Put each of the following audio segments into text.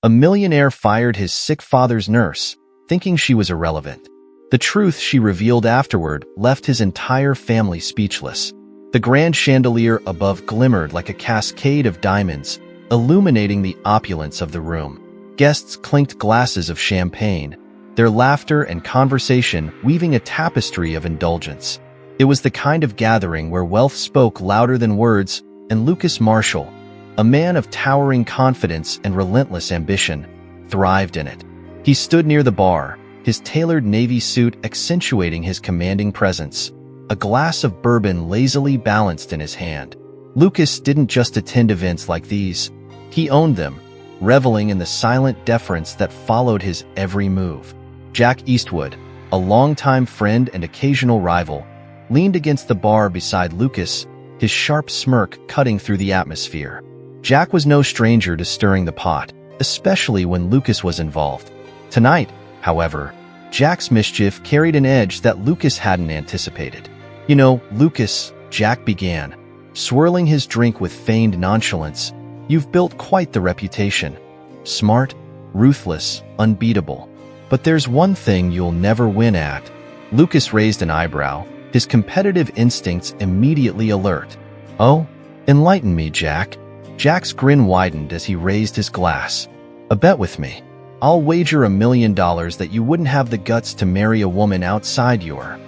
A millionaire fired his sick father's nurse, thinking she was irrelevant. The truth she revealed afterward left his entire family speechless. The grand chandelier above glimmered like a cascade of diamonds, illuminating the opulence of the room. Guests clinked glasses of champagne, their laughter and conversation weaving a tapestry of indulgence. It was the kind of gathering where wealth spoke louder than words, and Lucas Marshall, a man of towering confidence and relentless ambition, thrived in it. He stood near the bar, his tailored navy suit accentuating his commanding presence, a glass of bourbon lazily balanced in his hand. Lucas didn't just attend events like these, he owned them, reveling in the silent deference that followed his every move. Jack Eastwood, a longtime friend and occasional rival, leaned against the bar beside Lucas, his sharp smirk cutting through the atmosphere. Jack was no stranger to stirring the pot, especially when Lucas was involved. Tonight, however, Jack's mischief carried an edge that Lucas hadn't anticipated. "You know, Lucas," Jack began, swirling his drink with feigned nonchalance, "you've built quite the reputation. Smart, ruthless, unbeatable. But there's one thing you'll never win at." Lucas raised an eyebrow, his competitive instincts immediately alert. "Oh? Enlighten me, Jack." Jack's grin widened as he raised his glass. "A bet with me. I'll wager $1 million that you wouldn't have the guts to marry a woman outside your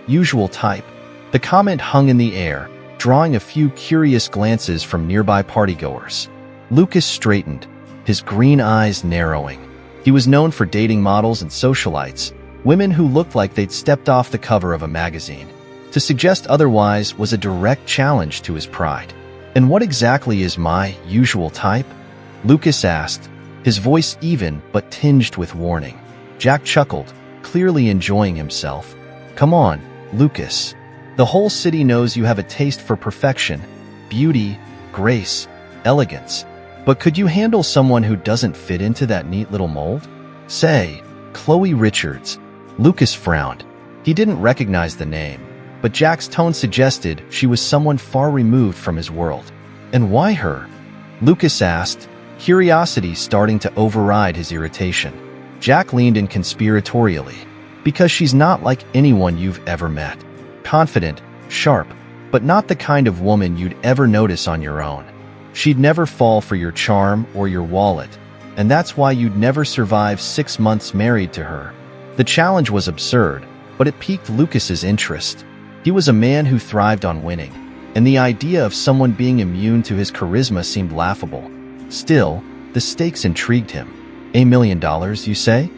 usual type." The comment hung in the air, drawing a few curious glances from nearby partygoers. Lucas straightened, his green eyes narrowing. He was known for dating models and socialites, women who looked like they'd stepped off the cover of a magazine. To suggest otherwise was a direct challenge to his pride. "And what exactly is my usual type?" Lucas asked, his voice even but tinged with warning. Jack chuckled, clearly enjoying himself. "Come on, Lucas. The whole city knows you have a taste for perfection, beauty, grace, elegance. But could you handle someone who doesn't fit into that neat little mold? Say, Khloe Richards." Lucas frowned. He didn't recognize the name, but Jack's tone suggested she was someone far removed from his world. "And why her?" Lucas asked, curiosity starting to override his irritation. Jack leaned in conspiratorially. "Because she's not like anyone you've ever met. Confident, sharp, but not the kind of woman you'd ever notice on your own. She'd never fall for your charm or your wallet, and that's why you'd never survive 6 months married to her." The challenge was absurd, but it piqued Lucas's interest. He was a man who thrived on winning, and the idea of someone being immune to his charisma seemed laughable. Still, the stakes intrigued him. $1 million, you say?"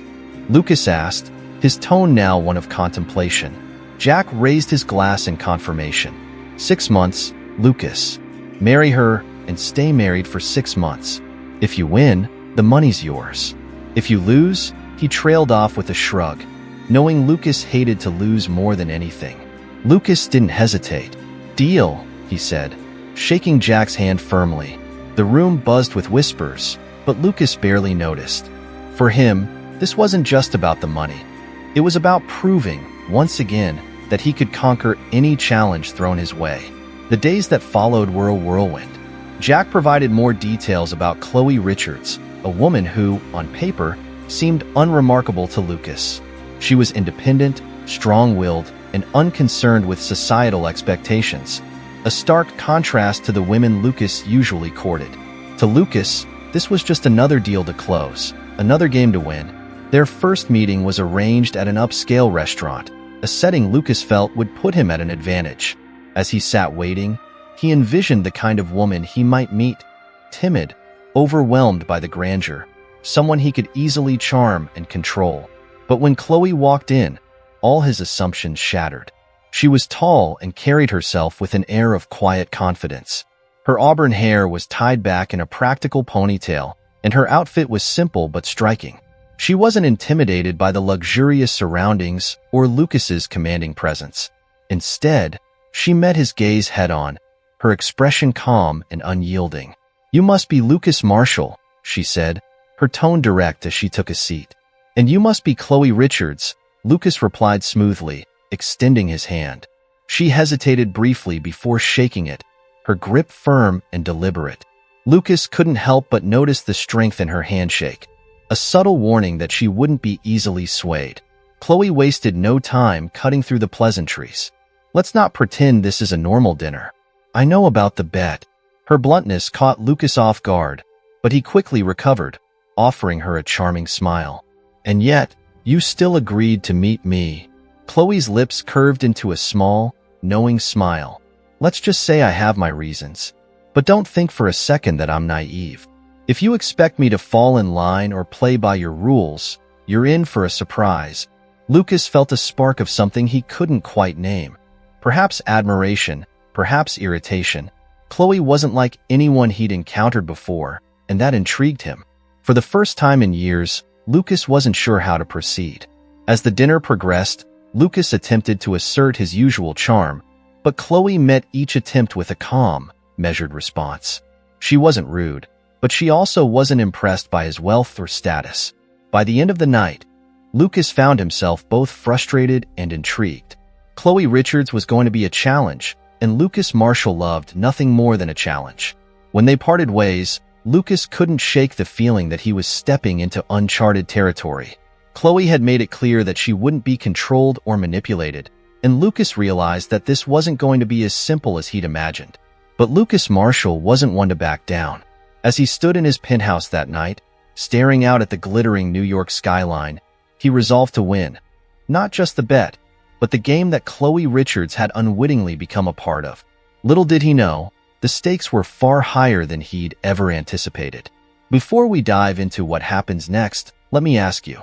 Lucas asked, his tone now one of contemplation. Jack raised his glass in confirmation. 6 months, Lucas. Marry her and stay married for 6 months. If you win, the money's yours. If you lose, he trailed off with a shrug, knowing Lucas hated to lose more than anything. Lucas didn't hesitate. "Deal," he said, shaking Jack's hand firmly. The room buzzed with whispers, but Lucas barely noticed. For him, this wasn't just about the money. It was about proving, once again, that he could conquer any challenge thrown his way. The days that followed were a whirlwind. Jack provided more details about Khloe Richards, a woman who, on paper, seemed unremarkable to Lucas. She was independent, strong-willed, and unconcerned with societal expectations, a stark contrast to the women Lucas usually courted. To Lucas, this was just another deal to close, another game to win. Their first meeting was arranged at an upscale restaurant, a setting Lucas felt would put him at an advantage. As he sat waiting, he envisioned the kind of woman he might meet, timid, overwhelmed by the grandeur, someone he could easily charm and control. But when Khloe walked in, all his assumptions shattered. She was tall and carried herself with an air of quiet confidence. Her auburn hair was tied back in a practical ponytail, and her outfit was simple but striking. She wasn't intimidated by the luxurious surroundings or Lucas's commanding presence. Instead, she met his gaze head-on, her expression calm and unyielding. "You must be Lucas Marshall," she said, her tone direct as she took a seat. "And you must be Khloe Richards," Lucas replied smoothly, extending his hand. She hesitated briefly before shaking it, her grip firm and deliberate. Lucas couldn't help but notice the strength in her handshake, a subtle warning that she wouldn't be easily swayed. Khloe wasted no time cutting through the pleasantries. Let's not pretend this is a normal dinner. I know about the bet. Her bluntness caught Lucas off guard, but he quickly recovered, offering her a charming smile. And yet, you still agreed to meet me. Khloe's lips curved into a small, knowing smile. Let's just say I have my reasons. But don't think for a second that I'm naive. If you expect me to fall in line or play by your rules, you're in for a surprise. Lucas felt a spark of something he couldn't quite name. Perhaps admiration, perhaps irritation. Khloe wasn't like anyone he'd encountered before, and that intrigued him. For the first time in years, Lucas wasn't sure how to proceed. As the dinner progressed, Lucas attempted to assert his usual charm, but Khloe met each attempt with a calm, measured response. She wasn't rude, but she also wasn't impressed by his wealth or status. By the end of the night, Lucas found himself both frustrated and intrigued. Khloe Richards was going to be a challenge, and Lucas Marshall loved nothing more than a challenge. When they parted ways, Lucas couldn't shake the feeling that he was stepping into uncharted territory. Khloe had made it clear that she wouldn't be controlled or manipulated, and Lucas realized that this wasn't going to be as simple as he'd imagined. But Lucas Marshall wasn't one to back down. As he stood in his penthouse that night, staring out at the glittering New York skyline, he resolved to win. Not just the bet, but the game that Khloe Richards had unwittingly become a part of. Little did he know, the stakes were far higher than he'd ever anticipated. Before we dive into what happens next, let me ask you,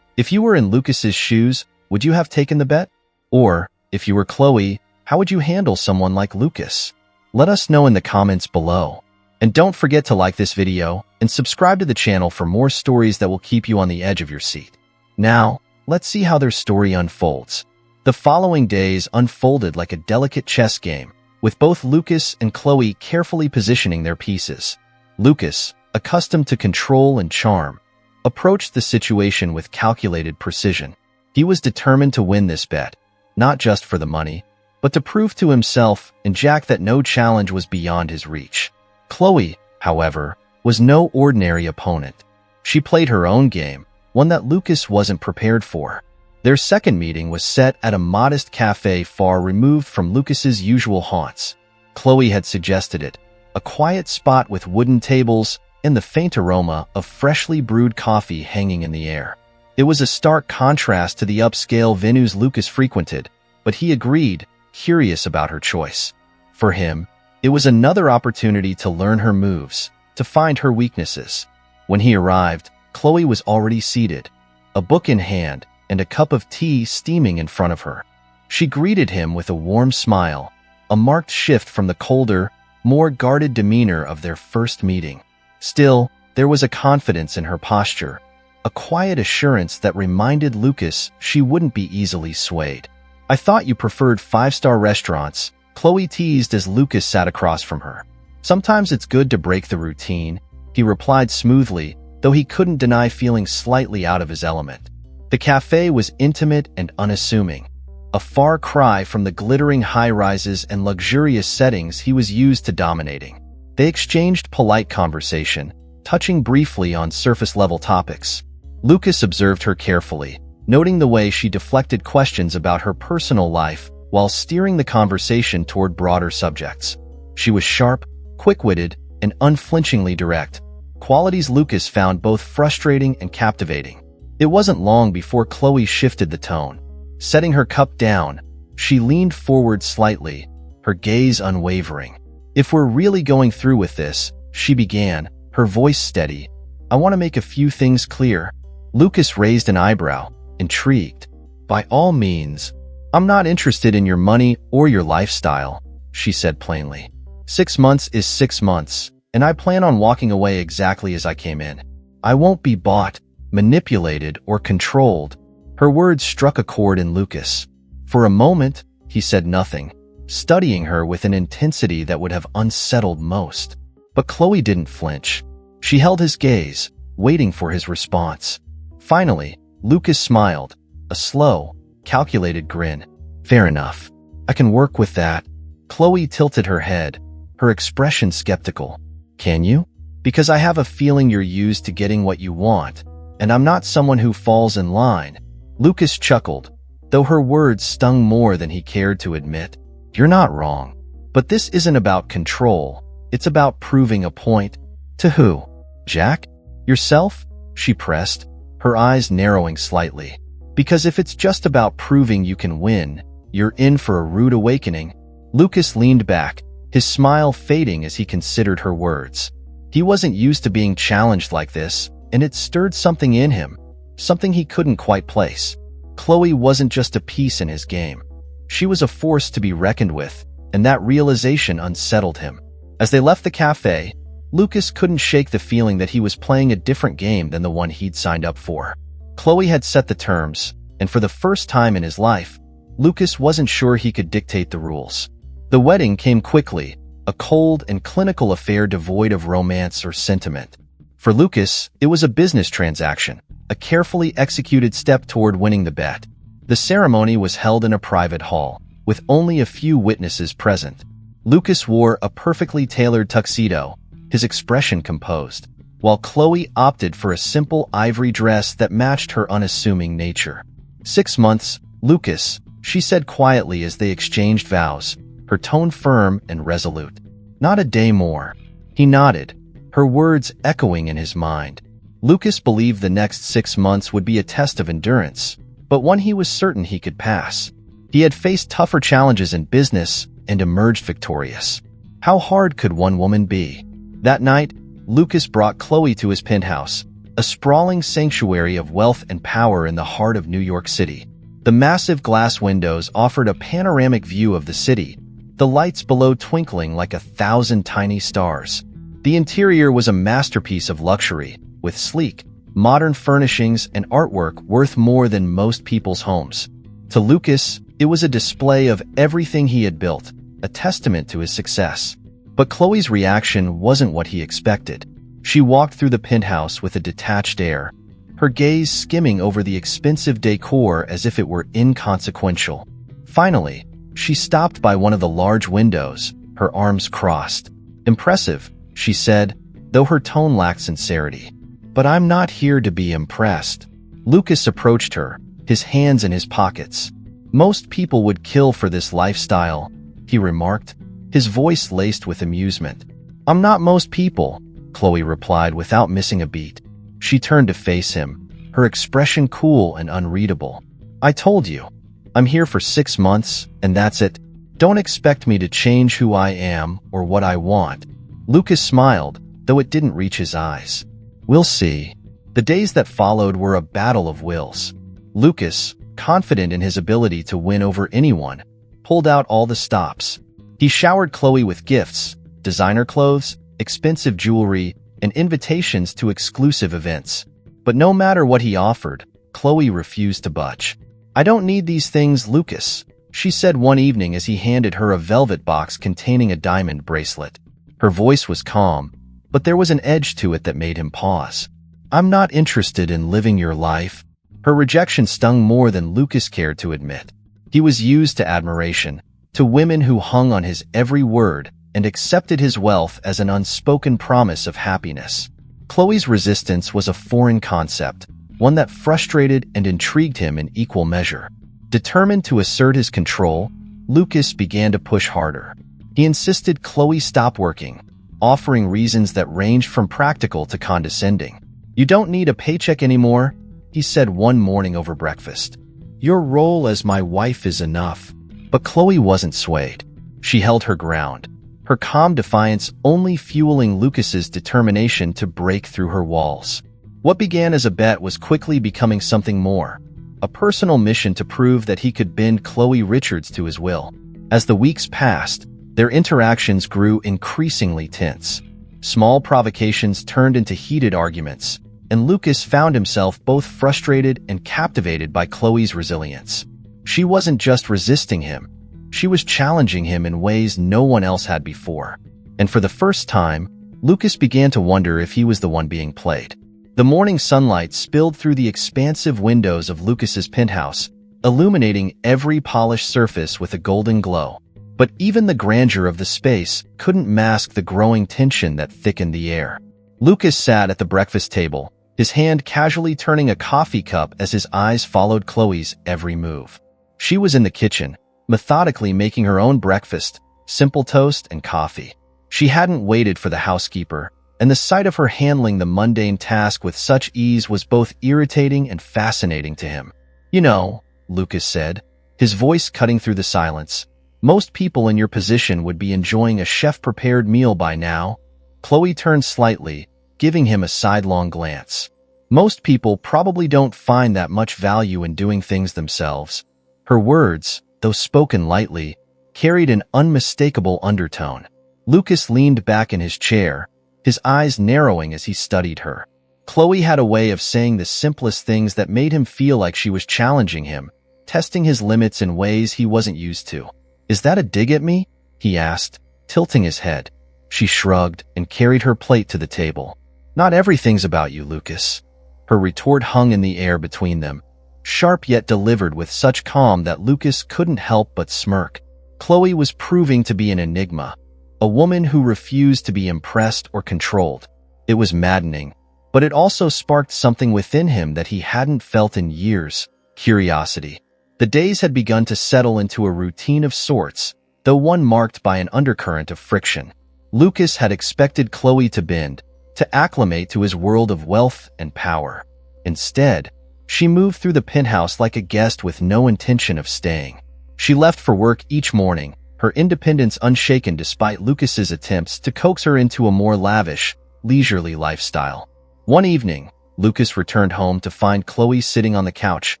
if you were in Lucas's shoes, would you have taken the bet? Or, if you were Khloe, how would you handle someone like Lucas? Let us know in the comments below. And don't forget to like this video and subscribe to the channel for more stories that will keep you on the edge of your seat. Now, let's see how their story unfolds. The following days unfolded like a delicate chess game, with both Lucas and Khloe carefully positioning their pieces. Lucas, accustomed to control and charm, approached the situation with calculated precision. He was determined to win this bet, not just for the money, but to prove to himself and Jack that no challenge was beyond his reach. Khloe, however, was no ordinary opponent. She played her own game, one that Lucas wasn't prepared for. Their second meeting was set at a modest cafe far removed from Lucas's usual haunts. Khloe had suggested it, a quiet spot with wooden tables and the faint aroma of freshly brewed coffee hanging in the air. It was a stark contrast to the upscale venues Lucas frequented, but he agreed, curious about her choice. For him, it was another opportunity to learn her moves, to find her weaknesses. When he arrived, Khloe was already seated, a book in hand and a cup of tea steaming in front of her. She greeted him with a warm smile, a marked shift from the colder, more guarded demeanor of their first meeting. Still, there was a confidence in her posture, a quiet assurance that reminded Lucas she wouldn't be easily swayed. I thought you preferred five-star restaurants, Khloe teased as Lucas sat across from her. Sometimes it's good to break the routine, he replied smoothly, though he couldn't deny feeling slightly out of his element. The cafe was intimate and unassuming, a far cry from the glittering high-rises and luxurious settings he was used to dominating. They exchanged polite conversation, touching briefly on surface-level topics. Lucas observed her carefully, noting the way she deflected questions about her personal life while steering the conversation toward broader subjects. She was sharp, quick-witted, and unflinchingly direct, qualities Lucas found both frustrating and captivating. It wasn't long before Khloe shifted the tone. Setting her cup down, she leaned forward slightly, her gaze unwavering. If we're really going through with this, she began, her voice steady, I want to make a few things clear. Lucas raised an eyebrow, intrigued. By all means, I'm not interested in your money or your lifestyle, she said plainly. 6 months is 6 months, and I plan on walking away exactly as I came in. I won't be bought, manipulated, or controlled. Her words struck a chord in Lucas. For a moment, he said nothing, studying her with an intensity that would have unsettled most. But Khloe didn't flinch. She held his gaze, waiting for his response. Finally, Lucas smiled, a slow, calculated grin. Fair enough. I can work with that. Khloe tilted her head, her expression skeptical. Can you? Because I have a feeling you're used to getting what you want, and I'm not someone who falls in line." Lucas chuckled, though her words stung more than he cared to admit. "You're not wrong. But this isn't about control. It's about proving a point." "To who? Jack? Yourself?" she pressed, her eyes narrowing slightly. "Because if it's just about proving you can win, you're in for a rude awakening." Lucas leaned back, his smile fading as he considered her words. He wasn't used to being challenged like this, and it stirred something in him, something he couldn't quite place. Khloe wasn't just a piece in his game. She was a force to be reckoned with, and that realization unsettled him. As they left the cafe, Lucas couldn't shake the feeling that he was playing a different game than the one he'd signed up for. Khloe had set the terms, and for the first time in his life, Lucas wasn't sure he could dictate the rules. The wedding came quickly, a cold and clinical affair devoid of romance or sentiment. For Lucas, it was a business transaction, a carefully executed step toward winning the bet. The ceremony was held in a private hall, with only a few witnesses present. Lucas wore a perfectly tailored tuxedo, his expression composed, while Khloe opted for a simple ivory dress that matched her unassuming nature. 6 months, Lucas, she said quietly as they exchanged vows, her tone firm and resolute. "Not a day more." He nodded, her words echoing in his mind. Lucas believed the next 6 months would be a test of endurance, but one he was certain he could pass. He had faced tougher challenges in business and emerged victorious. How hard could one woman be? That night, Lucas brought Khloe to his penthouse, a sprawling sanctuary of wealth and power in the heart of New York City. The massive glass windows offered a panoramic view of the city, the lights below twinkling like 1,000 tiny stars. The interior was a masterpiece of luxury, with sleek, modern furnishings and artwork worth more than most people's homes. To Lucas, it was a display of everything he had built, a testament to his success. But Khloe's reaction wasn't what he expected. She walked through the penthouse with a detached air, her gaze skimming over the expensive decor as if it were inconsequential. Finally, she stopped by one of the large windows, her arms crossed. "Impressive," she said, though her tone lacked sincerity. "But I'm not here to be impressed." Lucas approached her, his hands in his pockets. "Most people would kill for this lifestyle," he remarked, his voice laced with amusement. "I'm not most people," Khloe replied without missing a beat. She turned to face him, her expression cool and unreadable. "I told you. I'm here for 6 months, and that's it. Don't expect me to change who I am or what I want." Lucas smiled, though it didn't reach his eyes. "We'll see." The days that followed were a battle of wills. Lucas, confident in his ability to win over anyone, pulled out all the stops. He showered Khloe with gifts, designer clothes, expensive jewelry, and invitations to exclusive events. But no matter what he offered, Khloe refused to budge. "I don't need these things, Lucas," she said one evening as he handed her a velvet box containing a diamond bracelet. Her voice was calm, but there was an edge to it that made him pause. "I'm not interested in living your life." Her rejection stung more than Lucas cared to admit. He was used to admiration, to women who hung on his every word and accepted his wealth as an unspoken promise of happiness. Khloe's resistance was a foreign concept, one that frustrated and intrigued him in equal measure. Determined to assert his control, Lucas began to push harder. He insisted Khloe stop working, offering reasons that ranged from practical to condescending. "You don't need a paycheck anymore," he said one morning over breakfast. "Your role as my wife is enough." But Khloe wasn't swayed. She held her ground, her calm defiance only fueling Lucas's determination to break through her walls. What began as a bet was quickly becoming something more, a personal mission to prove that he could bend Khloe Richards to his will. As the weeks passed, their interactions grew increasingly tense. Small provocations turned into heated arguments, and Lucas found himself both frustrated and captivated by Khloe's resilience. She wasn't just resisting him, she was challenging him in ways no one else had before. And for the first time, Lucas began to wonder if he was the one being played. The morning sunlight spilled through the expansive windows of Lucas's penthouse, illuminating every polished surface with a golden glow. But even the grandeur of the space couldn't mask the growing tension that thickened the air. Lucas sat at the breakfast table, his hand casually turning a coffee cup as his eyes followed Khloe's every move. She was in the kitchen, methodically making her own breakfast, simple toast and coffee. She hadn't waited for the housekeeper, and the sight of her handling the mundane task with such ease was both irritating and fascinating to him. "You know," Lucas said, his voice cutting through the silence, "most people in your position would be enjoying a chef-prepared meal by now." Khloe turned slightly, giving him a sidelong glance. "Most people probably don't find that much value in doing things themselves." Her words, though spoken lightly, carried an unmistakable undertone. Lucas leaned back in his chair, his eyes narrowing as he studied her. Khloe had a way of saying the simplest things that made him feel like she was challenging him, testing his limits in ways he wasn't used to. "Is that a dig at me?" he asked, tilting his head. She shrugged and carried her plate to the table. "Not everything's about you, Lucas." Her retort hung in the air between them, sharp yet delivered with such calm that Lucas couldn't help but smirk. Khloe was proving to be an enigma, a woman who refused to be impressed or controlled. It was maddening, but it also sparked something within him that he hadn't felt in years: curiosity. The days had begun to settle into a routine of sorts, though one marked by an undercurrent of friction. Lucas had expected Khloe to bend, to acclimate to his world of wealth and power. Instead, she moved through the penthouse like a guest with no intention of staying. She left for work each morning, her independence unshaken despite Lucas's attempts to coax her into a more lavish, leisurely lifestyle. One evening, Lucas returned home to find Khloe sitting on the couch,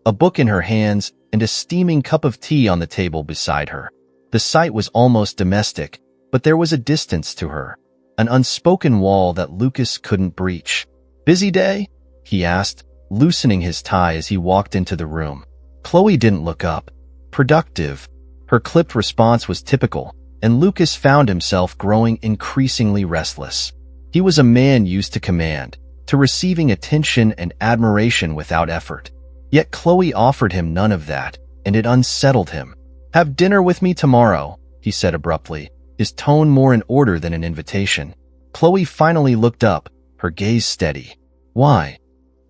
a book in her hands and a steaming cup of tea on the table beside her. The sight was almost domestic, but there was a distance to her, an unspoken wall that Lucas couldn't breach. "Busy day?" he asked, loosening his tie as he walked into the room. Khloe didn't look up. "Productive." Her clipped response was typical, and Lucas found himself growing increasingly restless. He was a man used to command, to receiving attention and admiration without effort. Yet Khloe offered him none of that, and it unsettled him. "Have dinner with me tomorrow," he said abruptly, his tone more in order than an invitation. Khloe finally looked up, her gaze steady. "Why?"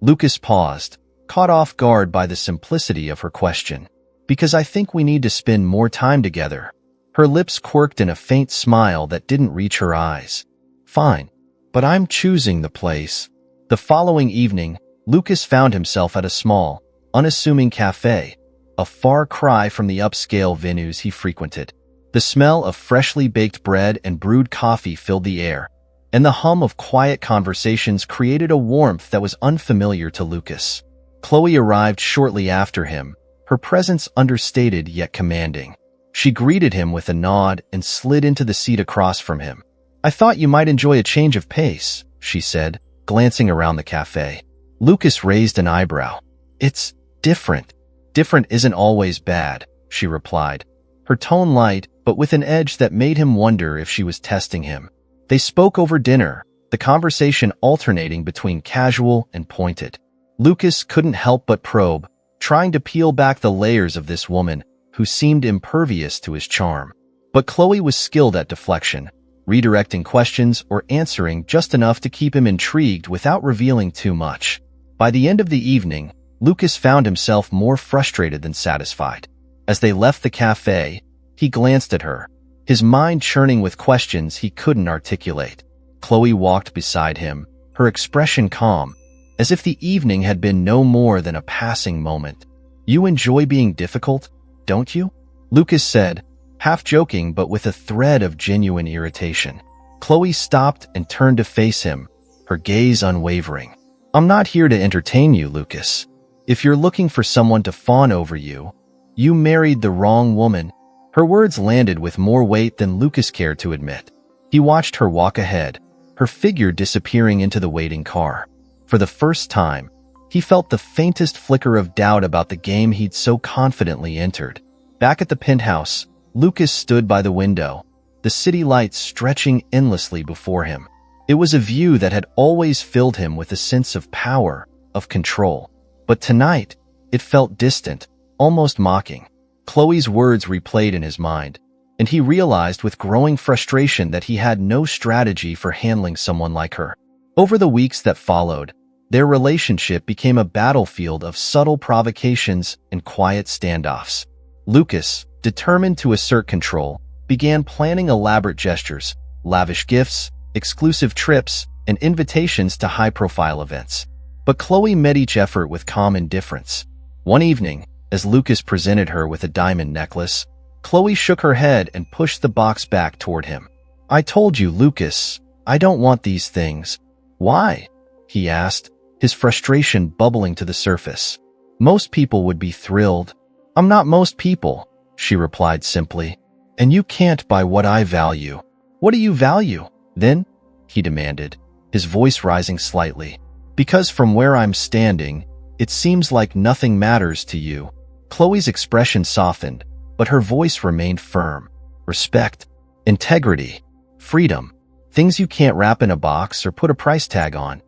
Lucas paused, caught off guard by the simplicity of her question. "Because I think we need to spend more time together." Her lips quirked in a faint smile that didn't reach her eyes. "Fine, but I'm choosing the place." The following evening, Lucas found himself at a small, unassuming cafe, a far cry from the upscale venues he frequented. The smell of freshly baked bread and brewed coffee filled the air, and the hum of quiet conversations created a warmth that was unfamiliar to Lucas. Khloe arrived shortly after him, her presence understated yet commanding. She greeted him with a nod and slid into the seat across from him. "I thought you might enjoy a change of pace," she said, glancing around the cafe. Lucas raised an eyebrow. "It's different." "Different isn't always bad," she replied, her tone light but with an edge that made him wonder if she was testing him. They spoke over dinner, the conversation alternating between casual and pointed. Lucas couldn't help but probe, trying to peel back the layers of this woman who seemed impervious to his charm. But Khloe was skilled at deflection, redirecting questions or answering just enough to keep him intrigued without revealing too much. By the end of the evening, Lucas found himself more frustrated than satisfied. As they left the cafe, he glanced at her, his mind churning with questions he couldn't articulate. Khloe walked beside him, her expression calm, as if the evening had been no more than a passing moment. "You enjoy being difficult, don't you?" Lucas said, half joking but with a thread of genuine irritation. Khloe stopped and turned to face him, her gaze unwavering. "I'm not here to entertain you, Lucas. If you're looking for someone to fawn over you, you married the wrong woman." Her words landed with more weight than Lucas cared to admit. He watched her walk ahead, her figure disappearing into the waiting car. For the first time, he felt the faintest flicker of doubt about the game he'd so confidently entered. Back at the penthouse, Lucas stood by the window, the city lights stretching endlessly before him. It was a view that had always filled him with a sense of power, of control. But tonight, it felt distant, almost mocking. Khloe's words replayed in his mind, and he realized with growing frustration that he had no strategy for handling someone like her. Over the weeks that followed, their relationship became a battlefield of subtle provocations and quiet standoffs. Lucas, determined to assert control, began planning elaborate gestures, lavish gifts, exclusive trips, and invitations to high-profile events. But Khloe met each effort with calm indifference. One evening, as Lucas presented her with a diamond necklace, Khloe shook her head and pushed the box back toward him. "I told you, Lucas, I don't want these things." "Why?" he asked, his frustration bubbling to the surface. "Most people would be thrilled." "I'm not most people," she replied simply. "And you can't buy what I value." "What do you value, then?" he demanded, his voice rising slightly. "Because from where I'm standing, it seems like nothing matters to you." Khloe's expression softened, but her voice remained firm. "Respect, integrity, freedom, things you can't wrap in a box or put a price tag on."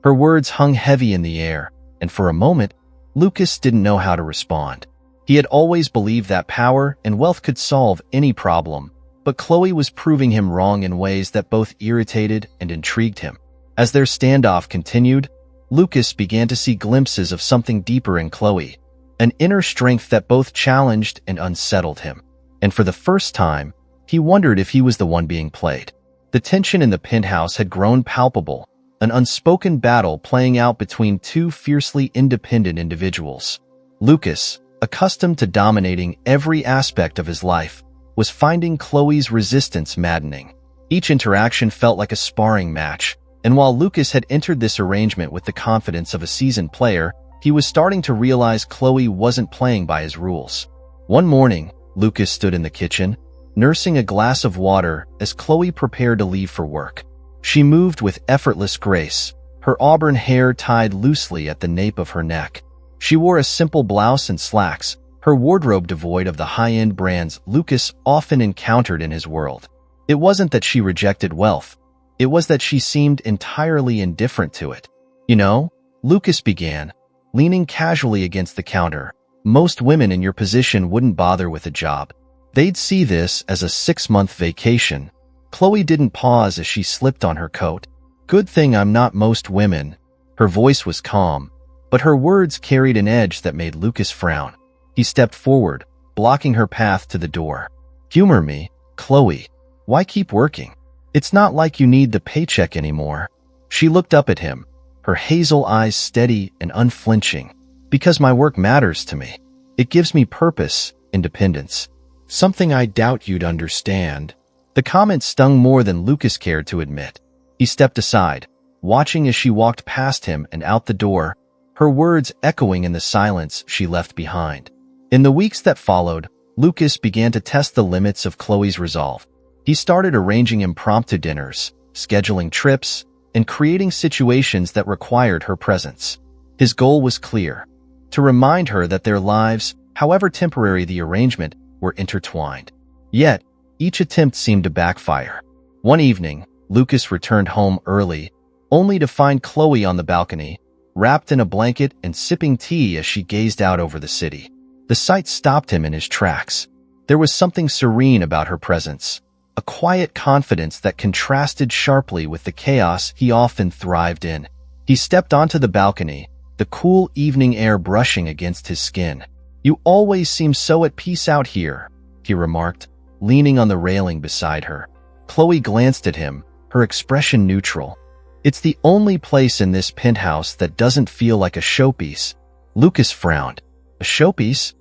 Her words hung heavy in the air, and for a moment, Lucas didn't know how to respond. He had always believed that power and wealth could solve any problem, but Khloe was proving him wrong in ways that both irritated and intrigued him. As their standoff continued, Lucas began to see glimpses of something deeper in Khloe, an inner strength that both challenged and unsettled him. And for the first time, he wondered if he was the one being played. The tension in the penthouse had grown palpable, an unspoken battle playing out between two fiercely independent individuals. Lucas, accustomed to dominating every aspect of his life, was finding Khloe's resistance maddening. Each interaction felt like a sparring match, and while Lucas had entered this arrangement with the confidence of a seasoned player, he was starting to realize Khloe wasn't playing by his rules. One morning, Lucas stood in the kitchen, nursing a glass of water as Khloe prepared to leave for work. She moved with effortless grace, her auburn hair tied loosely at the nape of her neck. She wore a simple blouse and slacks, her wardrobe devoid of the high-end brands Lucas often encountered in his world. It wasn't that she rejected wealth. It was that she seemed entirely indifferent to it. "You know," Lucas began, leaning casually against the counter, "most women in your position wouldn't bother with a job. They'd see this as a 6-month vacation." Khloe didn't pause as she slipped on her coat. "Good thing I'm not most women." Her voice was calm, but her words carried an edge that made Lucas frown. He stepped forward, blocking her path to the door. "Humor me, Khloe. Why keep working? It's not like you need the paycheck anymore." She looked up at him, her hazel eyes steady and unflinching. "Because my work matters to me. It gives me purpose, independence. Something I doubt you'd understand." The comment stung more than Lucas cared to admit. He stepped aside, watching as she walked past him and out the door, her words echoing in the silence she left behind. In the weeks that followed, Lucas began to test the limits of Khloe's resolve. He started arranging impromptu dinners, scheduling trips, and creating situations that required her presence. His goal was clear: to remind her that their lives, however temporary the arrangement, were intertwined. Yet, each attempt seemed to backfire. One evening, Lucas returned home early, only to find Khloe on the balcony, wrapped in a blanket and sipping tea as she gazed out over the city. The sight stopped him in his tracks. There was something serene about her presence, a quiet confidence that contrasted sharply with the chaos he often thrived in. He stepped onto the balcony, the cool evening air brushing against his skin. "You always seem so at peace out here," he remarked, leaning on the railing beside her. Khloe glanced at him, her expression neutral. "It's the only place in this penthouse that doesn't feel like a showpiece." Lucas frowned. "A showpiece?"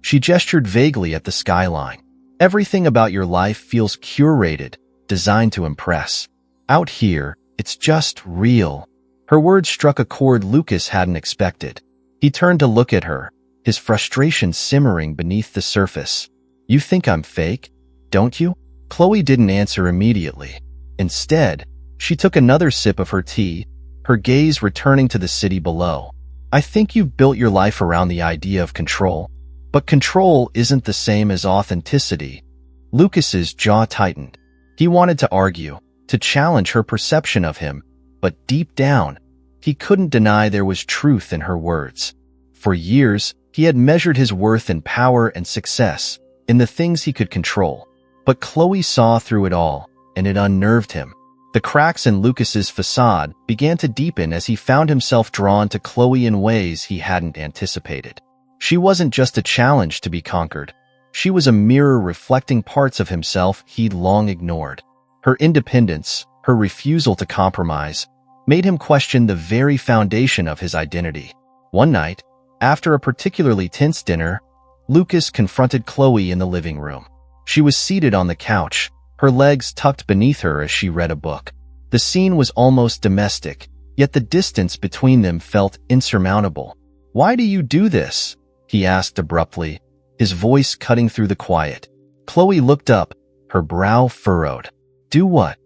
She gestured vaguely at the skyline. "Everything about your life feels curated, designed to impress. Out here, it's just real." Her words struck a chord Lucas hadn't expected. He turned to look at her, his frustration simmering beneath the surface. "You think I'm fake, don't you?" Khloe didn't answer immediately. Instead, she took another sip of her tea, her gaze returning to the city below. "I think you've built your life around the idea of control. But control isn't the same as authenticity." Lucas's jaw tightened. He wanted to argue, to challenge her perception of him, but deep down, he couldn't deny there was truth in her words. For years, he had measured his worth in power and success, in the things he could control. But Khloe saw through it all, and it unnerved him. The cracks in Lucas's facade began to deepen as he found himself drawn to Khloe in ways he hadn't anticipated. She wasn't just a challenge to be conquered. She was a mirror reflecting parts of himself he'd long ignored. Her independence, her refusal to compromise, made him question the very foundation of his identity. One night, after a particularly tense dinner, Lucas confronted Khloe in the living room. She was seated on the couch, her legs tucked beneath her as she read a book. The scene was almost domestic, yet the distance between them felt insurmountable. "Why do you do this?" he asked abruptly, his voice cutting through the quiet. Khloe looked up, her brow furrowed. "Do what?"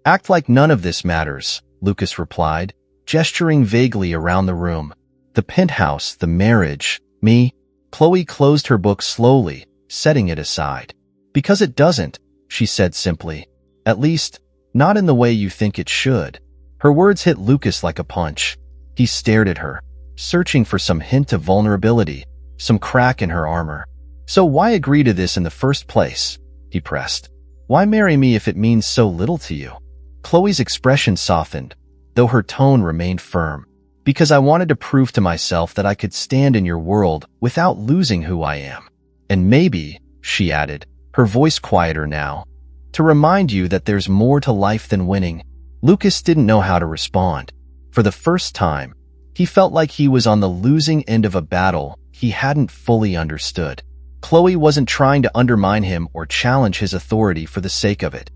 "Act like none of this matters," Lucas replied, gesturing vaguely around the room. "The penthouse, the marriage, me." Khloe closed her book slowly, setting it aside. "Because it doesn't," she said simply. "At least, not in the way you think it should." Her words hit Lucas like a punch. He stared at her, searching for some hint of vulnerability, some crack in her armor. "So why agree to this in the first place?" he pressed. "Why marry me if it means so little to you?" Khloe's expression softened, though her tone remained firm. "Because I wanted to prove to myself that I could stand in your world without losing who I am. And maybe," she added, her voice quieter now, "to remind you that there's more to life than winning." Lucas didn't know how to respond. For the first time, he felt like he was on the losing end of a battle he hadn't fully understood. Khloe wasn't trying to undermine him or challenge his authority for the sake of it.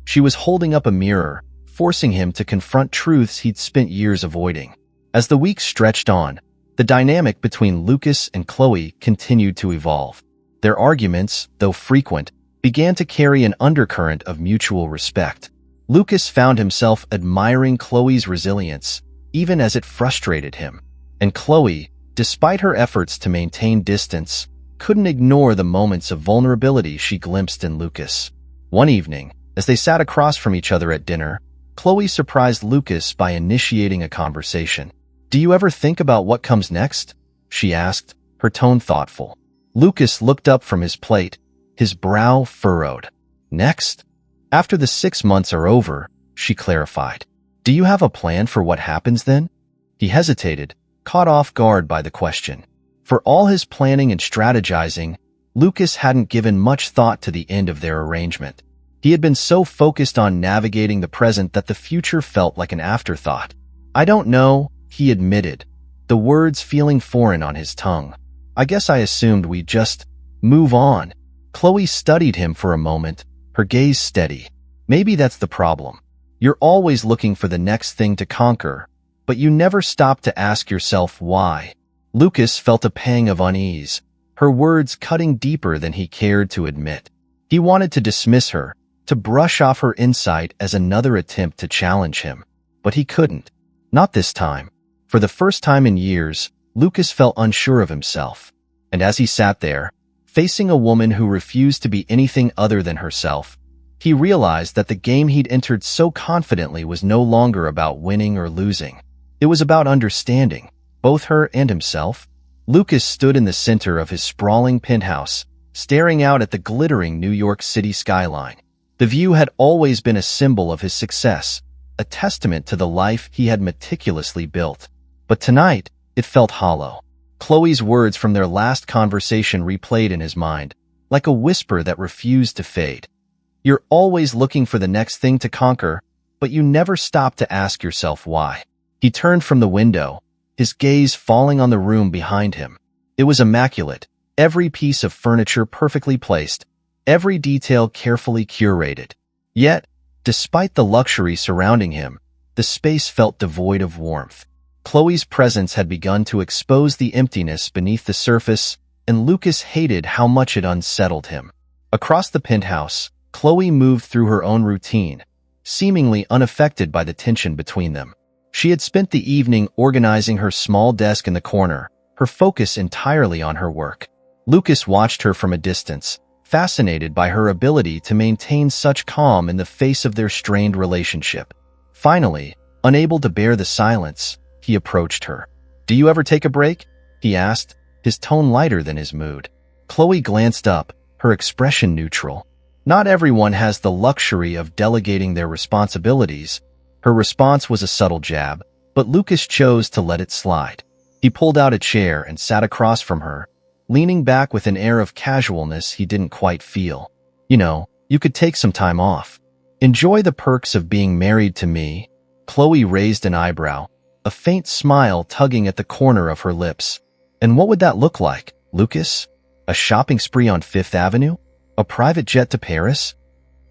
She was holding up a mirror, forcing him to confront truths he'd spent years avoiding. As the weeks stretched on, the dynamic between Lucas and Khloe continued to evolve. Their arguments, though frequent, began to carry an undercurrent of mutual respect. Lucas found himself admiring Khloe's resilience, even as it frustrated him. And Khloe, despite her efforts to maintain distance, couldn't ignore the moments of vulnerability she glimpsed in Lucas. One evening, as they sat across from each other at dinner, Khloe surprised Lucas by initiating a conversation. "Do you ever think about what comes next?" she asked, her tone thoughtful. Lucas looked up from his plate, his brow furrowed. "Next? After the 6 months are over," she clarified. "Do you have a plan for what happens then?" He hesitated, caught off guard by the question. For all his planning and strategizing, Lucas hadn't given much thought to the end of their arrangement. He had been so focused on navigating the present that the future felt like an afterthought. "I don't know," he admitted, the words feeling foreign on his tongue. "I guess I assumed we'd just move on." Khloe studied him for a moment, her gaze steady. "Maybe that's the problem. You're always looking for the next thing to conquer, but you never stop to ask yourself why." Lucas felt a pang of unease, her words cutting deeper than he cared to admit. He wanted to dismiss her, to brush off her insight as another attempt to challenge him. But he couldn't. Not this time. For the first time in years, Lucas felt unsure of himself. And as he sat there, facing a woman who refused to be anything other than herself, he realized that the game he'd entered so confidently was no longer about winning or losing. It was about understanding, both her and himself. Lucas stood in the center of his sprawling penthouse, staring out at the glittering New York City skyline. The view had always been a symbol of his success, a testament to the life he had meticulously built. But tonight, it felt hollow. Khloe's words from their last conversation replayed in his mind, like a whisper that refused to fade. "You're always looking for the next thing to conquer, but you never stop to ask yourself why." He turned from the window, his gaze falling on the room behind him. It was immaculate, every piece of furniture perfectly placed, every detail carefully curated. Yet, despite the luxury surrounding him, the space felt devoid of warmth. Khloe's presence had begun to expose the emptiness beneath the surface, and Lucas hated how much it unsettled him. Across the penthouse, Khloe moved through her own routine, seemingly unaffected by the tension between them. She had spent the evening organizing her small desk in the corner, her focus entirely on her work. Lucas watched her from a distance, fascinated by her ability to maintain such calm in the face of their strained relationship. Finally, unable to bear the silence, he approached her. "Do you ever take a break?" he asked, his tone lighter than his mood. Khloe glanced up, her expression neutral. Not everyone has the luxury of delegating their responsibilities. Her response was a subtle jab, but Lucas chose to let it slide. He pulled out a chair and sat across from her, leaning back with an air of casualness he didn't quite feel. You know, you could take some time off. Enjoy the perks of being married to me. Khloe raised an eyebrow, a faint smile tugging at the corner of her lips. And what would that look like, Lucas? A shopping spree on Fifth Avenue? A private jet to Paris?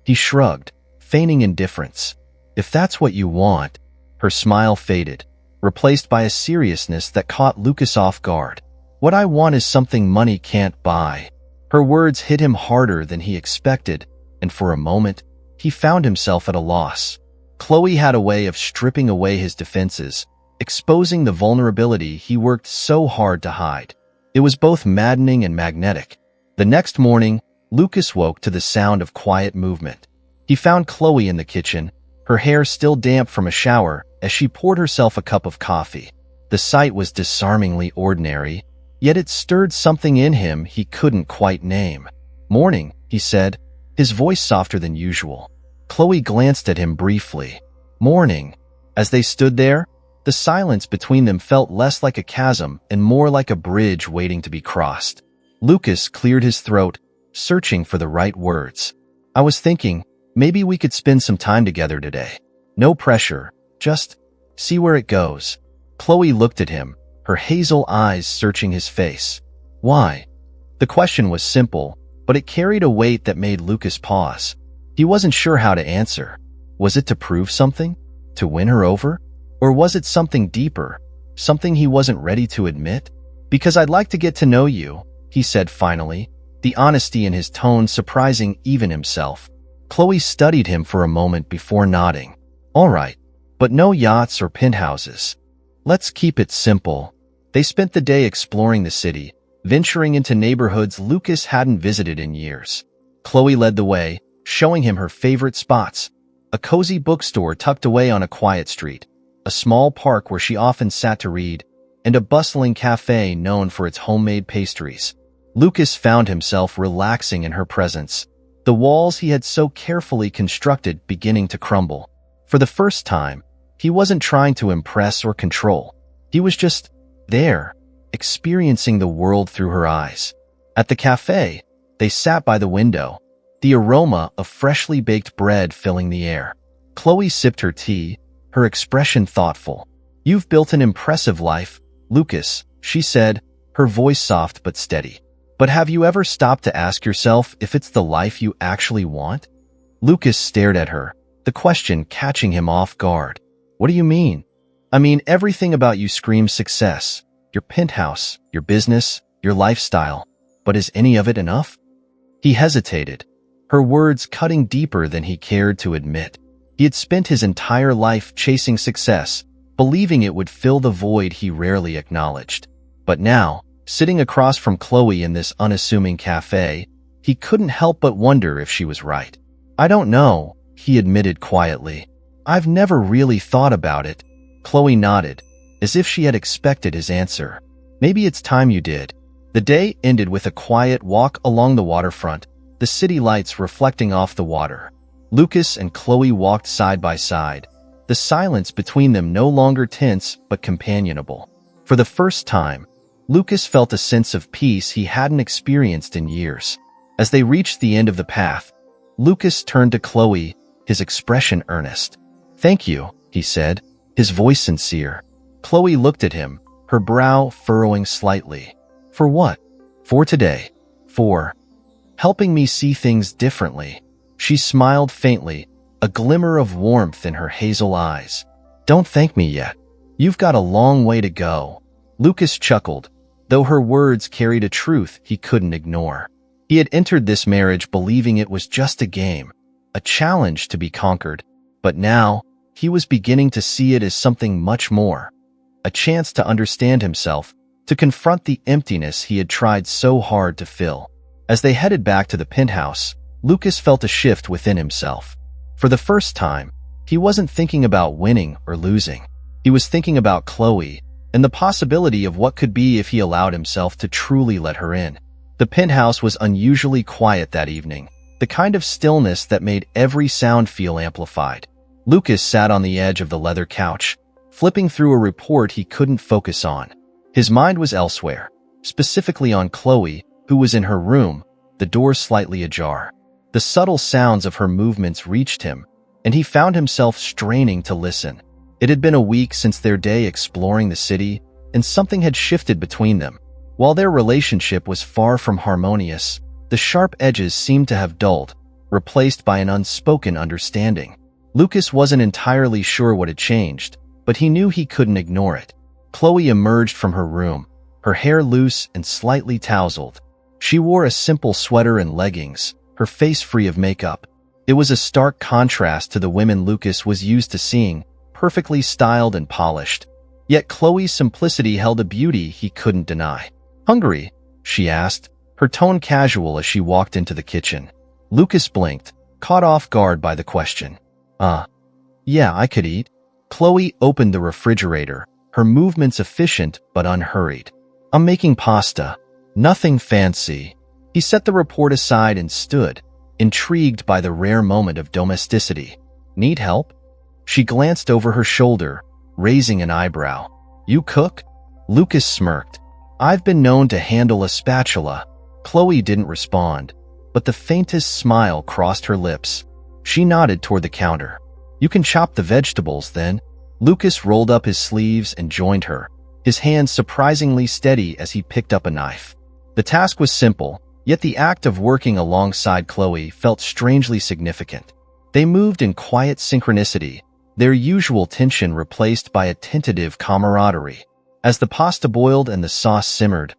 He shrugged, feigning indifference. If that's what you want. Her smile faded, replaced by a seriousness that caught Lucas off guard. What I want is something money can't buy. Her words hit him harder than he expected, and for a moment, he found himself at a loss. Khloe had a way of stripping away his defenses, exposing the vulnerability he worked so hard to hide. It was both maddening and magnetic. The next morning, Lucas woke to the sound of quiet movement. He found Khloe in the kitchen, her hair still damp from a shower, as she poured herself a cup of coffee. The sight was disarmingly ordinary, yet it stirred something in him he couldn't quite name. "Morning," he said, his voice softer than usual. Khloe glanced at him briefly. "Morning." As they stood there, the silence between them felt less like a chasm and more like a bridge waiting to be crossed. Lucas cleared his throat, searching for the right words. "I was thinking, maybe we could spend some time together today. No pressure, just see where it goes." Khloe looked at him, her hazel eyes searching his face. "Why?" The question was simple, but it carried a weight that made Lucas pause. He wasn't sure how to answer. Was it to prove something? To win her over? Or was it something deeper? Something he wasn't ready to admit? "Because I'd like to get to know you," he said finally, the honesty in his tone surprising even himself. Khloe studied him for a moment before nodding. "All right, but no yachts or penthouses. Let's keep it simple." They spent the day exploring the city, venturing into neighborhoods Lucas hadn't visited in years. Khloe led the way, showing him her favorite spots: a cozy bookstore tucked away on a quiet street, a small park where she often sat to read, and a bustling cafe known for its homemade pastries. Lucas found himself relaxing in her presence, the walls he had so carefully constructed beginning to crumble. For the first time, he wasn't trying to impress or control. He was just there, experiencing the world through her eyes. At the cafe, they sat by the window, the aroma of freshly baked bread filling the air. Khloe sipped her tea, her expression thoughtful. "You've built an impressive life, Lucas," she said, her voice soft but steady. "But have you ever stopped to ask yourself if it's the life you actually want?" Lucas stared at her, the question catching him off guard. "What do you mean?" "I mean, everything about you screams success. Your penthouse, your business, your lifestyle. But is any of it enough?" He hesitated, her words cutting deeper than he cared to admit. He had spent his entire life chasing success, believing it would fill the void he rarely acknowledged. But now, sitting across from Khloe in this unassuming cafe, he couldn't help but wonder if she was right. "I don't know," he admitted quietly. "I've never really thought about it." Khloe nodded, as if she had expected his answer. "Maybe it's time you did." The day ended with a quiet walk along the waterfront, the city lights reflecting off the water. Lucas and Khloe walked side by side, the silence between them no longer tense but companionable. For the first time, Lucas felt a sense of peace he hadn't experienced in years. As they reached the end of the path, Lucas turned to Khloe, his expression earnest. "Thank you," he said, his voice sincere. Khloe looked at him, her brow furrowing slightly. "For what?" "For today. For helping me see things differently." She smiled faintly, a glimmer of warmth in her hazel eyes. "Don't thank me yet. You've got a long way to go." Lucas chuckled, though her words carried a truth he couldn't ignore. He had entered this marriage believing it was just a game, a challenge to be conquered, but now he was beginning to see it as something much more. A chance to understand himself, to confront the emptiness he had tried so hard to fill. As they headed back to the penthouse, Lucas felt a shift within himself. For the first time, he wasn't thinking about winning or losing. He was thinking about Khloe and the possibility of what could be if he allowed himself to truly let her in. The penthouse was unusually quiet that evening, the kind of stillness that made every sound feel amplified. Lucas sat on the edge of the leather couch, flipping through a report he couldn't focus on. His mind was elsewhere, specifically on Khloe, who was in her room, the door slightly ajar. The subtle sounds of her movements reached him, and he found himself straining to listen. It had been a week since their day exploring the city, and something had shifted between them. While their relationship was far from harmonious, the sharp edges seemed to have dulled, replaced by an unspoken understanding. Lucas wasn't entirely sure what had changed, but he knew he couldn't ignore it. Khloe emerged from her room, her hair loose and slightly tousled. She wore a simple sweater and leggings, her face free of makeup. It was a stark contrast to the women Lucas was used to seeing, perfectly styled and polished. Yet Khloe's simplicity held a beauty he couldn't deny. "Hungry?" she asked, her tone casual as she walked into the kitchen. Lucas blinked, caught off guard by the question. Yeah, I could eat." Khloe opened the refrigerator, her movements efficient but unhurried. "I'm making pasta. Nothing fancy." He set the report aside and stood, intrigued by the rare moment of domesticity. "Need help?" She glanced over her shoulder, raising an eyebrow. "You cook?" Lucas smirked. "I've been known to handle a spatula." Khloe didn't respond, but the faintest smile crossed her lips. She nodded toward the counter. "You can chop the vegetables, then." Lucas rolled up his sleeves and joined her, his hands surprisingly steady as he picked up a knife. The task was simple, yet the act of working alongside Khloe felt strangely significant. They moved in quiet synchronicity, their usual tension replaced by a tentative camaraderie. As the pasta boiled and the sauce simmered,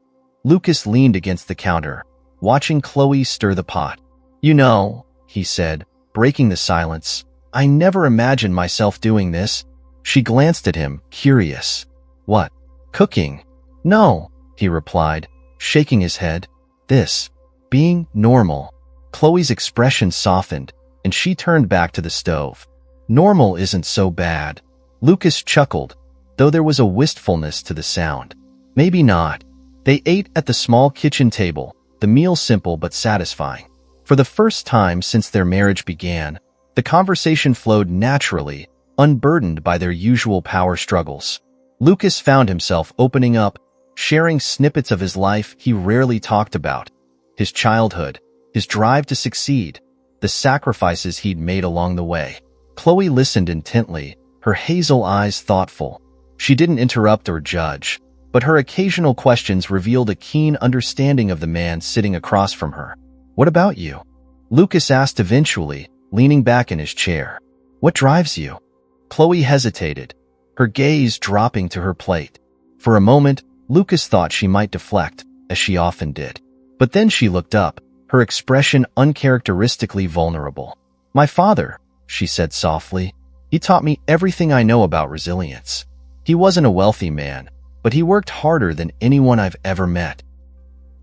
Lucas leaned against the counter, watching Khloe stir the pot. "You know," he said, breaking the silence, "I never imagined myself doing this." She glanced at him, curious. "What? Cooking?" "No," he replied, shaking his head. "This. Being normal." Khloe's expression softened, and she turned back to the stove. "Normal isn't so bad." Lucas chuckled, though there was a wistfulness to the sound. "Maybe not." They ate at the small kitchen table, the meal simple but satisfying. For the first time since their marriage began, the conversation flowed naturally, unburdened by their usual power struggles. Lucas found himself opening up, sharing snippets of his life he rarely talked about. His childhood, his drive to succeed, the sacrifices he'd made along the way. Khloe listened intently, her hazel eyes thoughtful. She didn't interrupt or judge, but her occasional questions revealed a keen understanding of the man sitting across from her. "What about you?" Lucas asked eventually, leaning back in his chair. "What drives you?" Khloe hesitated, her gaze dropping to her plate. For a moment, Lucas thought she might deflect, as she often did. But then she looked up, her expression uncharacteristically vulnerable. "My father," she said softly. "He taught me everything I know about resilience. He wasn't a wealthy man, but he worked harder than anyone I've ever met.